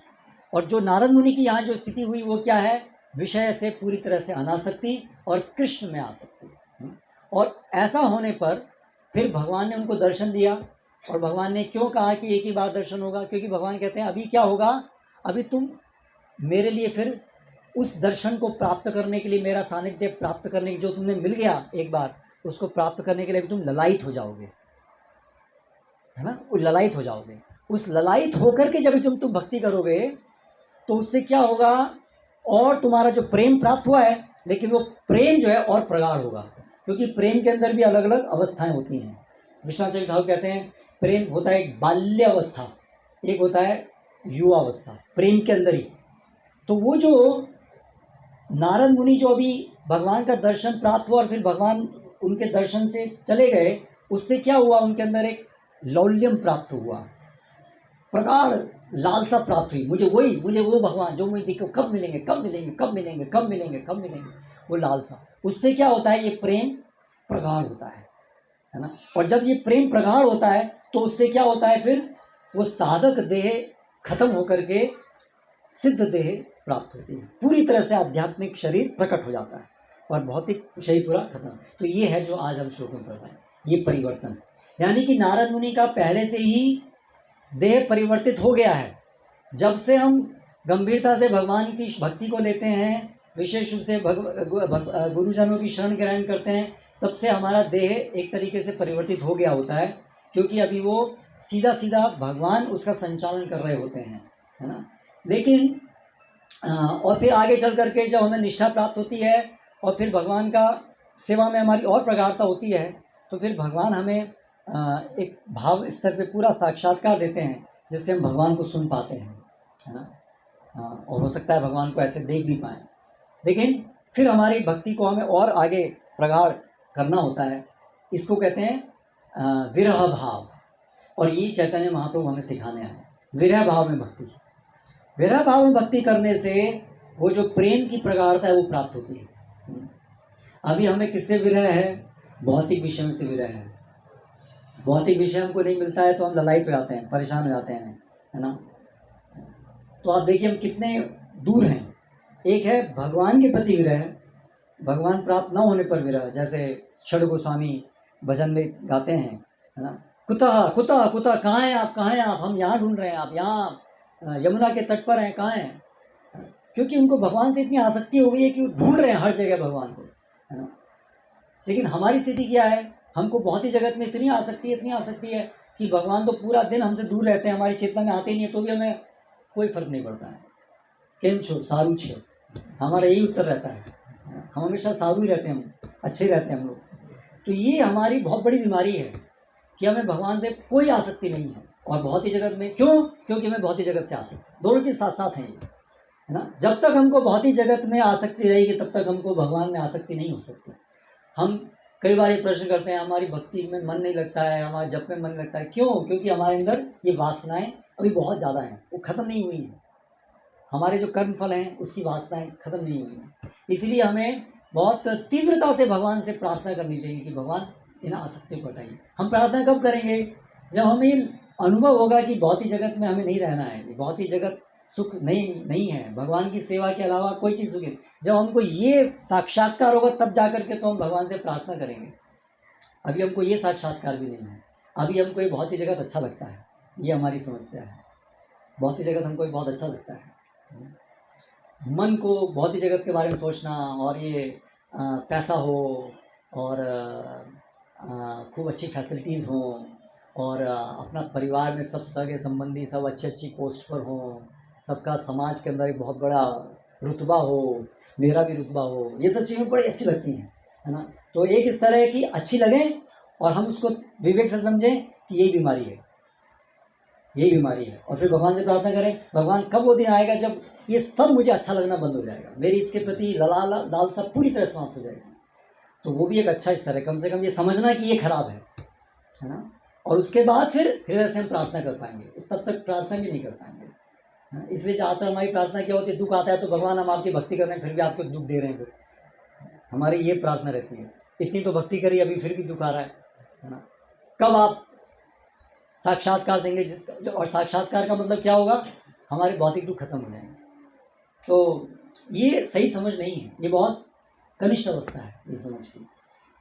और जो नारद मुनि की यहाँ जो स्थिति हुई वो क्या है, विषय से पूरी तरह से अनासक्ति और कृष्ण में आसक्ति। और ऐसा होने पर फिर भगवान ने उनको दर्शन दिया। और भगवान ने क्यों कहा कि एक ही बार दर्शन होगा, क्योंकि भगवान कहते हैं अभी क्या होगा, अभी तुम मेरे लिए फिर उस दर्शन को प्राप्त करने के लिए, मेरा सानिध्य प्राप्त करने के, जो तुमने मिल गया एक बार, उसको प्राप्त करने के लिए तुम ललायित हो जाओगे, है ना, वो ललायित हो जाओगे। उस ललायित होकर के जब तुम भक्ति करोगे तो उससे क्या होगा, और तुम्हारा जो प्रेम प्राप्त हुआ है, लेकिन वो प्रेम जो है और प्रगाढ़ होगा, क्योंकि प्रेम के अंदर भी अलग अलग अवस्थाएं होती हैं। विश्वनाथ ठाकुर कहते हैं प्रेम होता है एक बाल्य अवस्था, एक होता है युवा अवस्था, प्रेम के अंदर ही। तो वो जो नारद मुनि जो अभी भगवान का दर्शन प्राप्त हुआ और फिर भगवान उनके दर्शन से चले गए, उससे क्या हुआ, उनके अंदर एक लौल्यम प्राप्त हुआ, प्रगाढ़ लालसा प्राप्त हुई। मुझे वो भगवान जो मुझे दिखे, कब मिलेंगे कब मिलेंगे कब मिलेंगे कब मिलेंगे कब मिलेंगे, वो लालसा। उससे क्या होता है, ये प्रेम प्रगाढ़ होता है ना। और जब ये प्रेम प्रगाढ़ होता है तो उससे क्या होता है, फिर वो साधक देह खत्म होकर के सिद्ध देह प्राप्त होती है, पूरी तरह से आध्यात्मिक शरीर प्रकट हो जाता है और भौतिक शरीर पूरा खत्म। तो ये है जो आज हम श्लोक में पढ़ रहे हैं, ये परिवर्तन। यानी कि नारद मुनि का पहले से ही देह परिवर्तित हो गया है। जब से हम गंभीरता से भगवान की भक्ति को लेते हैं, विशेष रूप से गुरुजनों की शरण ग्रहण करते हैं, तब से हमारा देह एक तरीके से परिवर्तित हो गया होता है, क्योंकि अभी वो सीधा सीधा भगवान उसका संचालन कर रहे होते हैं, है ना। लेकिन और फिर आगे चल करके जब हमें निष्ठा प्राप्त होती है और फिर भगवान का सेवा में हमारी और प्रगाढ़ता होती है, तो फिर भगवान हमें एक भाव स्तर पे पूरा साक्षात्कार देते हैं, जिससे हम भगवान को सुन पाते हैं, है ना। और हो सकता है भगवान को ऐसे देख भी पाएँ। लेकिन फिर हमारी भक्ति को हमें और आगे प्रगाढ़ करना होता है। इसको कहते हैं विरह भाव, और ये चैतन्य महाप्रभु हमें सिखाने आए, विरह भाव में भक्ति। विरह भाव में भक्ति करने से वो जो प्रेम की प्रगाढ़ता है वो प्राप्त होती है। अभी हमें किससे विरह है, भौतिक विषयों से विरह है। भौतिक विषय हमको नहीं मिलता है तो हम ललायित हो जाते हैं, परेशान हो जाते हैं, है ना। तो आप देखिए हम कितने दूर हैं। एक है भगवान के प्रति विरह, भगवान प्राप्त न होने पर विरह, जैसे षड गोस्वामी भजन में गाते हैं, है ना, कुतः कुतः कुतः, कहाँ हैं आप, कहाँ हैं आप, हम यहाँ ढूंढ रहे हैं, आप यहाँ यमुना के तट पर हैं, कहाँ हैं। क्योंकि उनको भगवान से इतनी आसक्ति हो गई है कि वो ढूंढ रहे हैं हर जगह भगवान को, है ना। लेकिन हमारी स्थिति क्या है, हमको बहुत ही जगत में इतनी आसक्ति है कि भगवान तो पूरा दिन हमसे दूर रहते हैं, हमारी चेतना में आते ही नहीं है, तो भी हमें कोई फर्क नहीं पड़ता है। केम छो सारू छे, हमारा यही उत्तर रहता है, हम हमेशा सारू ही रहते हैं, हम अच्छे ही रहते हैं हम लोग। तो ये हमारी बहुत बड़ी बीमारी है कि हमें भगवान से कोई आसक्ति नहीं है। और भौतिक जगत में क्यों? क्योंकि मैं भौतिक जगत से आसक्त हूँ। दोनों चीज़ साथ साथ हैं ये, है ना। जब तक हमको भौतिक जगत में आसक्ति रहेगी तब तक हमको भगवान में आसक्ति नहीं हो सकती। हम कई बार ये प्रश्न करते हैं, हमारी भक्ति में मन नहीं लगता है, हमारे जप में मन नहीं लगता है, क्यों? क्योंकि हमारे अंदर ये वासनाएं अभी बहुत ज़्यादा हैं, वो ख़त्म नहीं हुई हैं। हमारे जो कर्म फल हैं उसकी वासनाएं ख़त्म नहीं हुई हैं। इसलिए हमें बहुत तीव्रता से भगवान से प्रार्थना करनी चाहिए कि भगवान इन आसक्तियों को हटाइए। हम प्रार्थना कब करेंगे? जब हमें अनुभव होगा कि भौतिक जगत में हमें नहीं रहना है, भौतिक जगत सुख नहीं है, भगवान की सेवा के अलावा कोई चीज़ सुख है। जब हमको ये साक्षात्कार होगा तब जा कर के तो हम भगवान से प्रार्थना करेंगे। अभी हमको ये साक्षात्कार भी नहीं है, अभी हमको ये भौतिक जगत अच्छा लगता है, ये हमारी समस्या है। भौतिक जगत हमको बहुत अच्छा लगता है। मन को भौतिक जगत के बारे में सोचना और ये पैसा हो और खूब अच्छी फैसिलिटीज़ हों और अपना परिवार में सब सगे संबंधी सब अच्छी पोस्ट पर हों, सबका समाज के अंदर एक बहुत बड़ा रुतबा हो, मेरा भी रुतबा हो, ये सब चीज़ें बड़ी अच्छी लगती हैं, है ना। तो एक इस तरह की अच्छी लगें और हम उसको विवेक से समझें कि यही बीमारी है, यही बीमारी है, और फिर भगवान से प्रार्थना करें, भगवान कब वो दिन आएगा जब ये सब मुझे अच्छा लगना बंद हो जाएगा, मेरी इसके प्रति लालसा पूरी तरह समाप्त हो जाएगी। तो वो भी एक अच्छा स्तर है, कम से कम ये समझना कि ये खराब है ना। और उसके बाद फिर हृदय से हम प्रार्थना कर पाएंगे, तब तक प्रार्थना भी नहीं कर पाएंगे। इसलिए ज़्यादातर हमारी प्रार्थना क्या होती है, दुख आता है तो भगवान हम आपकी भक्ति कर रहे हैं फिर भी आपको दुख दे रहे हैं, फिर हमारी ये प्रार्थना रहती है, इतनी तो भक्ति करी अभी फिर भी दुख आ रहा है ना। कब आप साक्षात्कार देंगे जिसका, और साक्षात्कार का मतलब क्या होगा, हमारे भौतिक दुख खत्म हो जाएंगे। तो ये सही समझ नहीं है, ये बहुत कनिष्ठ अवस्था है ये समझ की।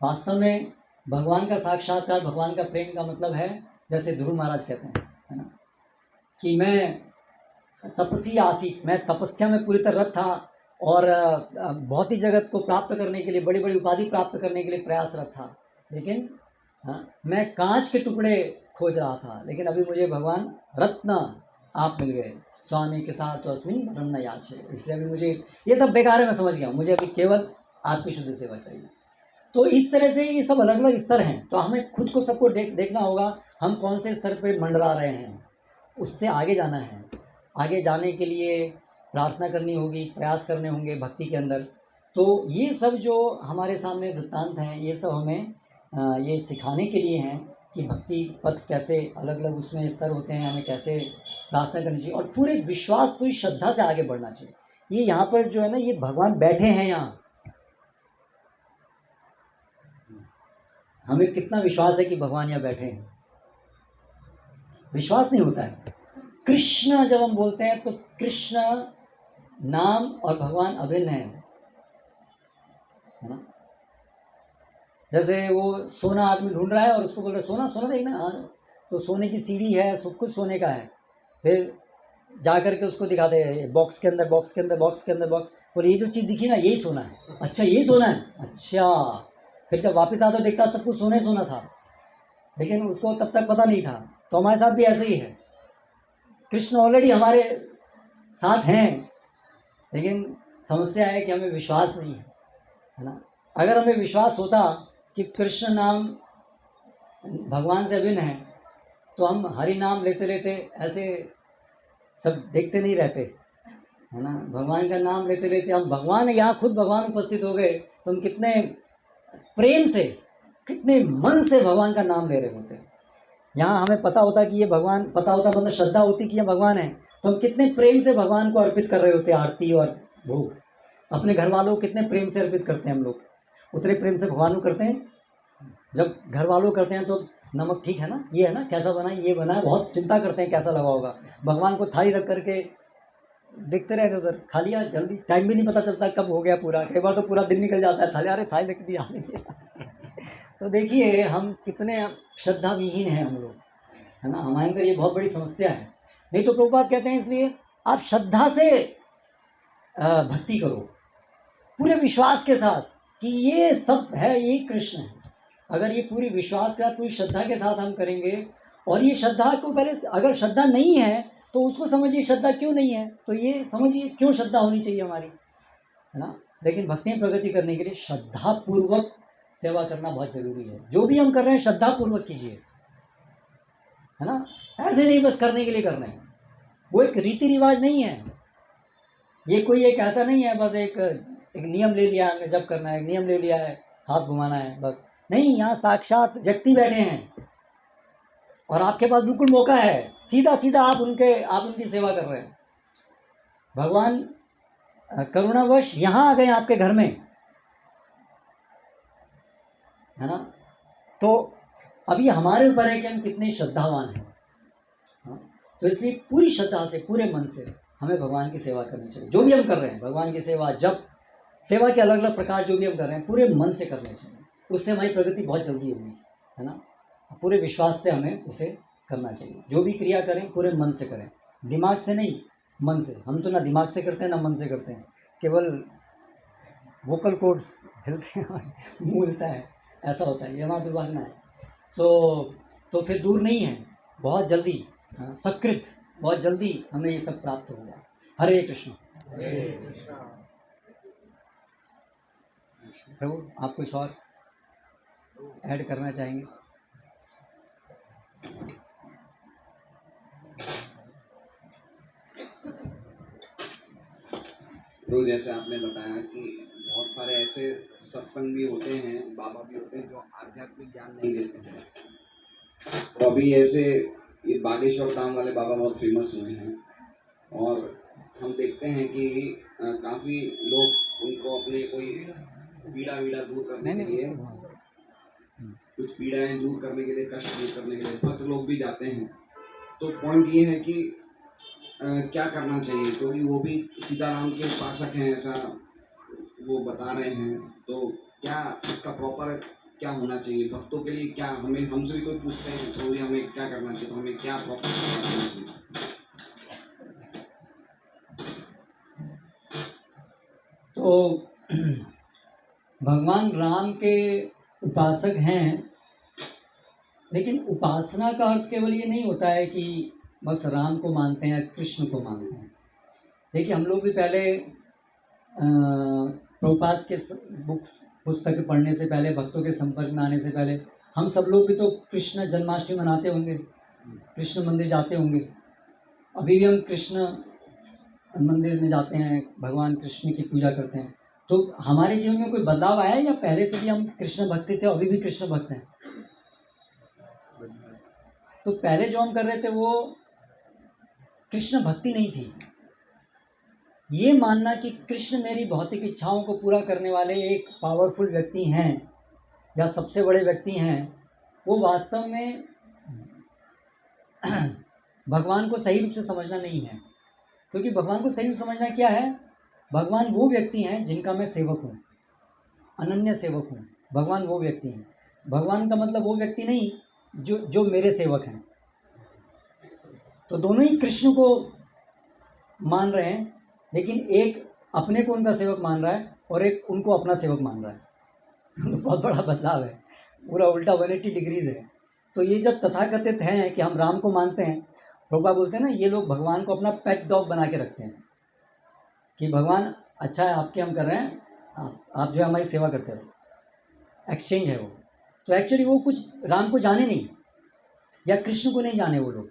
वास्तव में भगवान का साक्षात्कार, भगवान का प्रेम का मतलब है, जैसे ध्रुव महाराज कहते हैं, है ना, कि मैं तपसी आसीत, मैं तपस्या में पूरी तरह रत था और भौतिक जगत को प्राप्त करने के लिए, बड़ी बड़ी उपाधि प्राप्त करने के लिए प्रयासरत था, लेकिन मैं कांच के टुकड़े खोज रहा था, लेकिन अभी मुझे भगवान रत्न आप मिल गए, स्वामी कृतार्थ अस्मिन् परम न याचे। इसलिए अभी मुझे ये सब बेकार है, मैं समझ गया, मुझे अभी केवल आपकी शुद्ध सेवा चाहिए। तो इस तरह से ये सब अलग अलग स्तर हैं, तो हमें खुद को सबको देखना होगा, हम कौन से स्तर पे मंडरा रहे हैं, उससे आगे जाना है। आगे जाने के लिए प्रार्थना करनी होगी, प्रयास करने होंगे भक्ति के अंदर। तो ये सब जो हमारे सामने वृत्तांत हैं, ये सब हमें ये सिखाने के लिए हैं कि भक्ति पथ कैसे अलग अलग उसमें स्तर होते हैं, हमें कैसे प्रार्थना करनी चाहिए और पूरे विश्वास, पूरी श्रद्धा से आगे बढ़ना चाहिए। ये यहाँ पर जो है ना, ये भगवान बैठे हैं यहाँ, हमें कितना विश्वास है कि भगवान यहाँ बैठे हैं? विश्वास नहीं होता है। कृष्ण जब हम बोलते हैं तो कृष्ण नाम और भगवान अभिन्न है ना। जैसे वो सोना आदमी ढूंढ रहा है और उसको बोल रहा है सोना सोना देखना, हाँ तो सोने की सीढ़ी है, सब कुछ सोने का है, फिर जा करके उसको दिखाते हैं बॉक्स के अंदर, बॉक्स के अंदर, बॉक्स के अंदर, बॉक्स, बोले ये जो चीज़ दिखी ना यही सोना है। अच्छा यही सोना है, अच्छा। फिर जब वापस आता देखता सब कुछ सोना ही सोना था, लेकिन उसको तब तक पता नहीं था। तो हमारे साथ भी ऐसे ही है, कृष्ण ऑलरेडी हमारे साथ हैं, लेकिन समस्या है कि हमें विश्वास नहीं है ना। अगर हमें विश्वास होता कि कृष्ण नाम भगवान से अभिन्न है तो हम हरि नाम लेते लेते ऐसे सब देखते नहीं रहते, है ना। भगवान का नाम लेते लेते हम भगवान, यहाँ खुद भगवान उपस्थित हो गए तो हम कितने प्रेम से, कितने मन से भगवान का नाम ले रहे होते हैं। यहाँ हमें पता होता कि ये भगवान, पता होता मतलब श्रद्धा होती कि ये भगवान है, तो हम कितने प्रेम से भगवान को अर्पित कर रहे होते हैं आरती और भोग। अपने घर वालों को कितने प्रेम से अर्पित करते हैं हम लोग, उतने प्रेम से भगवान को करते हैं। जब घर वालों करते हैं तो नमक ठीक है ना, ये है ना, कैसा बना, ये बना, बहुत चिंता करते हैं कैसा लगा होगा। भगवान को थाली रख करके देखते रहते उधर, खा लिया जल्दी, टाइम भी नहीं पता चलता कब हो गया पूरा। कई बार तो पूरा दिन निकल जाता है, थाली, अरे थाली रख दिया तो देखिए हम कितने श्रद्धा विहीन हैं हम लोग, है ना। हमारे अंदर ये बहुत बड़ी समस्या है। नहीं तो प्रभुपाद कहते हैं इसलिए आप श्रद्धा से भक्ति करो, पूरे विश्वास के साथ कि ये सब है, ये कृष्ण है। अगर ये पूरी विश्वास के साथ, पूरी श्रद्धा के साथ हम करेंगे, और ये श्रद्धा को पहले, अगर श्रद्धा नहीं है तो उसको समझिए श्रद्धा क्यों नहीं है, तो ये समझिए क्यों श्रद्धा होनी चाहिए हमारी, है ना। लेकिन भक्ति में प्रगति करने के लिए श्रद्धापूर्वक सेवा करना बहुत ज़रूरी है। जो भी हम कर रहे हैं श्रद्धापूर्वक कीजिए, है ना। ऐसे नहीं बस करने के लिए करना है, वो एक रीति रिवाज नहीं है, ये कोई एक ऐसा नहीं है बस एक नियम ले लिया हमने जब करना है, एक नियम ले लिया है हाथ घुमाना है बस, नहीं, यहाँ साक्षात व्यक्ति बैठे हैं और आपके पास बिल्कुल मौका है, सीधा सीधा आप उनकी सेवा कर रहे हैं। भगवान करुणावश यहाँ आ गए आपके घर में, है ना। तो अभी हमारे ऊपर है कि हम कितने श्रद्धावान हैं, हाँ? तो इसलिए पूरी श्रद्धा से, पूरे मन से हमें भगवान की सेवा करनी चाहिए। जो भी हम कर रहे हैं, भगवान की सेवा, जब सेवा के अलग अलग प्रकार जो भी हम कर रहे हैं, पूरे मन से करने चाहिए, उससे हमारी प्रगति बहुत जल्दी होगी, है ना। पूरे विश्वास से हमें उसे करना चाहिए। जो भी क्रिया करें पूरे मन से करें, दिमाग से नहीं, मन से। हम तो ना दिमाग से करते हैं ना मन से करते हैं, केवल वोकल कोड्स हिलते हैं और मुँह हिलता है, ऐसा होता है, ये हमारा दुर्भाग्य है। तो फिर दूर नहीं है, बहुत जल्दी, सकृत, बहुत जल्दी हमें ये सब प्राप्त होगा। हरे कृष्ण। प्रभु आप कुछ और ऐड करना चाहेंगे? तो जैसे आपने बताया कि बहुत सारे ऐसे सत्संग भी होते हैं, बाबा भी होते हैं जो आध्यात्मिक ज्ञान नहीं देते हैं। तो अभी ऐसे ये बागेश्वर धाम वाले बाबा बहुत फेमस हुए हैं और हम देखते हैं कि काफ़ी लोग उनको अपने कोई पीड़ा दूर करने के लिए, कुछ पीड़ाएं दूर करने के लिए, कष्ट दूर करने के लिए भक्त लोग भी जाते हैं। तो पॉइंट ये है कि क्या करना चाहिए, क्योंकि वो भी सीताराम के उपासक हैं ऐसा वो बता रहे हैं। तो क्या इसका प्रॉपर क्या होना चाहिए भक्तों के लिए? क्या हमें, हमसे भी कोई पूछते हैं तो भी हमें क्या करना चाहिए, तो हमें क्या प्रॉपर करना चाहिए? तो भगवान राम के उपासक हैं, लेकिन उपासना का अर्थ केवल ये नहीं होता है कि बस राम को मानते हैं या कृष्ण को मानते हैं। देखिए, हम लोग भी पहले प्रभुपाद के पुस्तक पढ़ने से पहले, भक्तों के संपर्क में आने से पहले, हम सब लोग भी तो कृष्ण जन्माष्टमी मनाते होंगे, कृष्ण मंदिर जाते होंगे। अभी भी हम कृष्ण मंदिर में जाते हैं, भगवान कृष्ण की पूजा करते हैं। तो हमारे जीवन में कोई बदलाव आया है या पहले से भी हम कृष्ण भक्ति थे, अभी भी कृष्ण भक्त हैं? तो पहले जो हम कर रहे थे वो कृष्ण भक्ति नहीं थी। ये मानना कि कृष्ण मेरी भौतिक इच्छाओं को पूरा करने वाले एक पावरफुल व्यक्ति हैं या सबसे बड़े व्यक्ति हैं, वो वास्तव में भगवान को सही रूप से समझना नहीं है। क्योंकि भगवान को सही रूप से समझना क्या है? भगवान वो व्यक्ति हैं जिनका मैं सेवक हूँ, अनन्य सेवक हूँ। भगवान वो व्यक्ति हैं। भगवान का मतलब वो व्यक्ति नहीं जो मेरे सेवक हैं। तो दोनों ही कृष्ण को मान रहे हैं, लेकिन एक अपने को उनका सेवक मान रहा है और एक उनको अपना सेवक मान रहा है। तो बहुत बड़ा बदलाव है, पूरा उल्टा 180 डिग्रीज है। तो ये जब तथाकथित हैं कि हम राम को मानते हैं, प्रभुपाद बोलते हैं ना, ये लोग भगवान को अपना पेट डॉग बना के रखते हैं कि भगवान अच्छा है, आपके हम कर रहे हैं, आप जो है हमारी सेवा करते हो, एक्सचेंज है वो। तो एक्चुअली वो कुछ राम को जाने नहीं या कृष्ण को नहीं जाने वो लोग,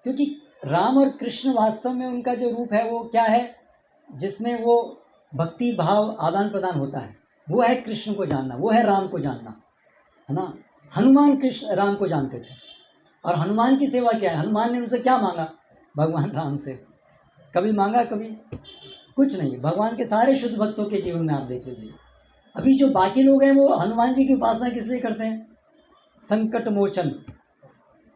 क्योंकि राम और कृष्ण वास्तव में उनका जो रूप है वो क्या है, जिसमें वो भक्ति भाव आदान प्रदान होता है, वो है कृष्ण को जानना, वो है राम को जानना, है ना। हनुमान कृष्ण राम को जानते थे, और हनुमान की सेवा क्या है? हनुमान ने उनसे क्या मांगा? भगवान राम से कभी मांगा? कभी कुछ नहीं। भगवान के सारे शुद्ध भक्तों के जीवन में आप देख लीजिए, अभी जो बाकी लोग हैं वो हनुमान जी की उपासना किस लिए करते हैं? संकट मोचन,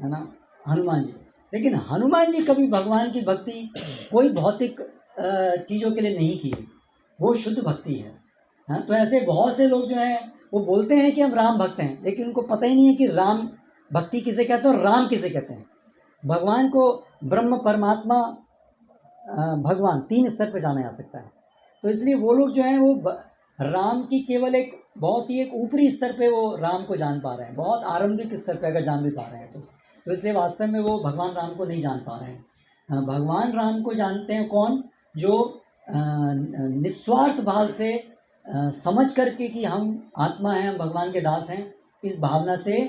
है ना, हनुमान जी। लेकिन हनुमान जी कभी भगवान की भक्ति कोई भौतिक चीज़ों के लिए नहीं की है, वो शुद्ध भक्ति है। हाँ, तो ऐसे बहुत से लोग जो हैं वो बोलते हैं कि हम राम भक्त हैं, लेकिन उनको पता ही नहीं है कि राम भक्ति किसे कहते हैं और राम किसे कहते हैं। भगवान को ब्रह्म, परमात्मा, भगवान 3 स्तर पर जाना जा सकता है। तो इसलिए वो लोग जो हैं वो राम की केवल एक बहुत ही एक ऊपरी स्तर पे वो राम को जान पा रहे हैं, बहुत आरंभिक स्तर पे अगर जान भी पा रहे हैं तो इसलिए वास्तव में वो भगवान राम को नहीं जान पा रहे हैं। भगवान राम को जानते हैं कौन? जो निस्वार्थ भाव से समझ करके कि हम आत्मा हैं, हम भगवान के दास हैं, इस भावना से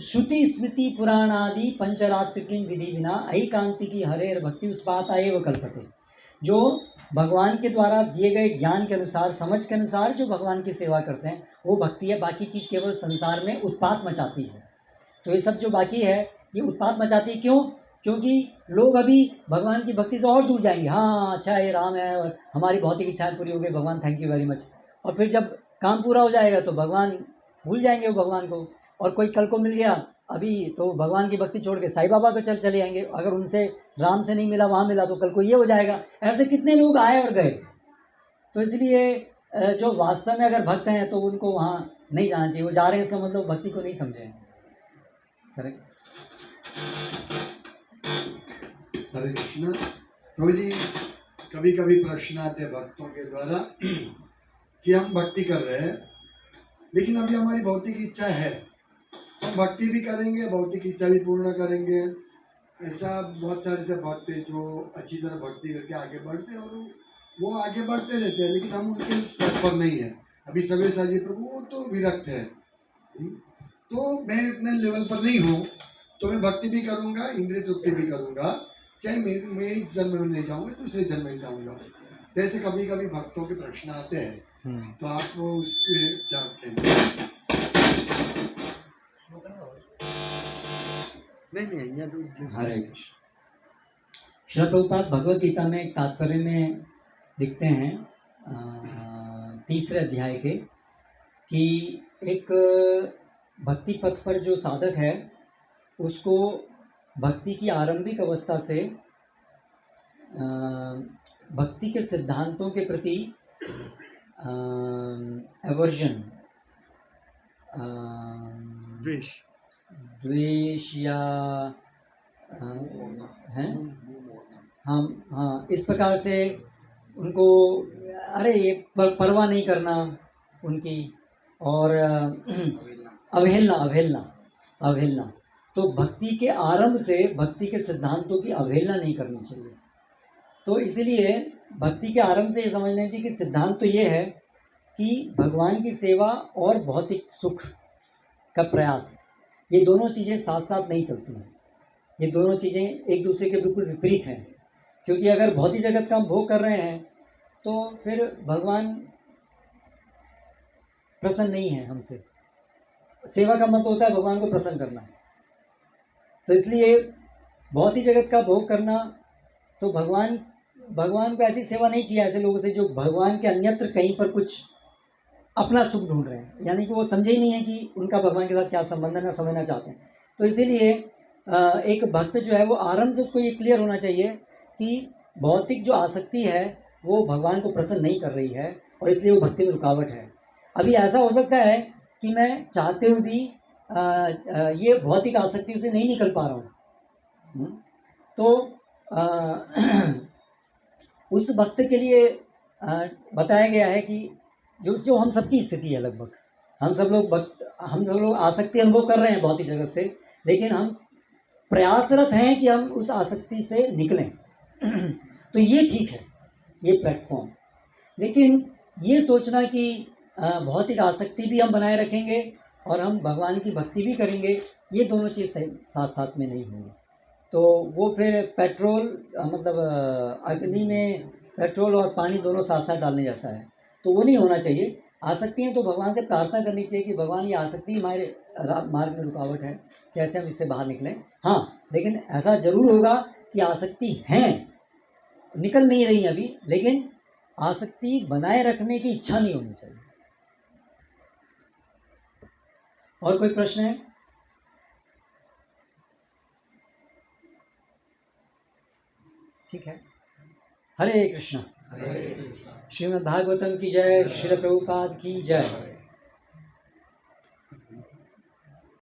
श्रुति स्मृति पुराणादि पंचरात्रिकीं विधि विना ऐकांतिकी हरेर भक्ति उत्पाता एव कल्पते। जो भगवान के द्वारा दिए गए ज्ञान के अनुसार, समझ के अनुसार जो भगवान की सेवा करते हैं वो भक्ति है। बाकी चीज़ केवल संसार में उत्पात मचाती है। तो ये सब जो बाकी है ये उत्पात मचाती है। क्यों? क्योंकि लोग अभी भगवान की भक्ति से और दूर जाएंगे। हाँ अच्छा ये राम है और हमारी भौतिक इच्छाएं पूरी हो गई, भगवान थैंक यू वेरी मच। और फिर जब काम पूरा हो जाएगा तो भगवान भूल जाएंगे वो भगवान को। और कोई कल को मिल गया अभी तो भगवान की भक्ति छोड़ के साईं बाबा को चले जाएंगे। अगर उनसे राम से नहीं मिला वहाँ मिला तो कल को ये हो जाएगा। ऐसे कितने लोग आए और गए। तो इसलिए जो वास्तव में अगर भक्त हैं तो उनको वहाँ नहीं जाना चाहिए। वो जा रहे हैं इसका मतलब भक्ति को नहीं समझे हैं। करेक्ट। हरे कृष्णा। तो जी कभी कभी प्रश्न आते हैं भक्तों के द्वारा कि हम भक्ति कर रहे हैं लेकिन अभी हमारी भौतिक इच्छा है, तो हम भक्ति भी करेंगे, भौतिक इच्छा भी पूर्ण करेंगे। ऐसा बहुत सारे से भक्त हैं जो अच्छी तरह भक्ति करके आगे बढ़ते हैं और वो आगे बढ़ते रहते हैं, लेकिन हम उनके स्तर पर नहीं है। अभी सवेसा जी प्रभु वो तो विरक्त है, तो मैं इतने लेवल पर नहीं हूँ, तो मैं भक्ति भी करूँगा, इंद्रिय तृप्ति भी करूँगा, चाहे मैं इस जन्म में नहीं जाऊँगा दूसरे जन्म में जाऊँगा। जैसे कभी कभी भक्तों के प्रश्न आते हैं, तो आप वो उसके क्या कहते नहीं तो हरे कृष्ण। श्रील प्रभुपाद भगवद गीता में एक तात्पर्य में लिखते हैं 3रे अध्याय के कि एक भक्ति पथ पर जो साधक है उसको भक्ति की आरंभिक अवस्था से भक्ति के सिद्धांतों के प्रति एवर्जन, द्वेष या हैं हाँ इस प्रकार से उनको अरे ये परवाह नहीं करना उनकी, और अवहेलना। तो भक्ति के आरंभ से भक्ति के सिद्धांतों की अवहेलना नहीं करनी चाहिए। तो इसीलिए भक्ति के आरंभ से ये समझना चाहिए कि सिद्धांत तो ये है कि भगवान की सेवा और भौतिक सुख का प्रयास, ये दोनों चीज़ें साथ साथ नहीं चलती हैं। ये दोनों चीज़ें एक दूसरे के बिल्कुल विपरीत हैं। क्योंकि अगर भौतिक जगत का हम भोग कर रहे हैं तो फिर भगवान प्रसन्न नहीं है हमसे। सेवा का मतलब होता है भगवान को प्रसन्न करना। तो इसलिए भौतिक जगत का भोग करना, तो भगवान को ऐसी सेवा नहीं चाहिए ऐसे लोगों से जो भगवान के अन्यत्र कहीं पर कुछ अपना सुख ढूंढ रहे हैं, यानी कि वो समझे ही नहीं है कि उनका भगवान के साथ क्या संबंध है, ना समझना चाहते हैं। तो इसीलिए एक भक्त जो है वो आरंभ से उसको ये क्लियर होना चाहिए कि भौतिक जो आसक्ति है वो भगवान को प्रसन्न नहीं कर रही है और इसलिए वो भक्ति में रुकावट है। अभी ऐसा हो सकता है कि मैं चाहते हुए भी ये भौतिक आसक्ति से नहीं निकल पा रहा हूँ। तो उस भक्त के लिए बताया गया है कि जो हम सबकी स्थिति है लगभग, हम सब लोग आसक्ति अनुभव कर रहे हैं भौतिक जगत से, लेकिन हम प्रयासरत हैं कि हम उस आसक्ति से निकलें। तो ये ठीक है, ये प्लेटफॉर्म। लेकिन ये सोचना कि भौतिक आसक्ति भी हम बनाए रखेंगे और हम भगवान की भक्ति भी करेंगे, ये दोनों चीज़ साथ साथ में नहीं होंगी। तो वो फिर पेट्रोल मतलब अग्नि में पेट्रोल और पानी दोनों साथ साथ डालने जैसा है, तो वो नहीं होना चाहिए। आसक्ति है तो भगवान से प्रार्थना करनी चाहिए कि भगवान ये आसक्ति हमारे मार्ग में रुकावट है, कैसे हम इससे बाहर निकलें। हाँ, लेकिन ऐसा ज़रूर होगा कि आसक्ति हैं, निकल नहीं रही अभी, लेकिन आसक्ति बनाए रखने की इच्छा नहीं होनी चाहिए। और कोई प्रश्न है? ठीक है। हरे कृष्णा। श्रीमद् भागवतम की जय, श्रील प्रभुपाद की जय।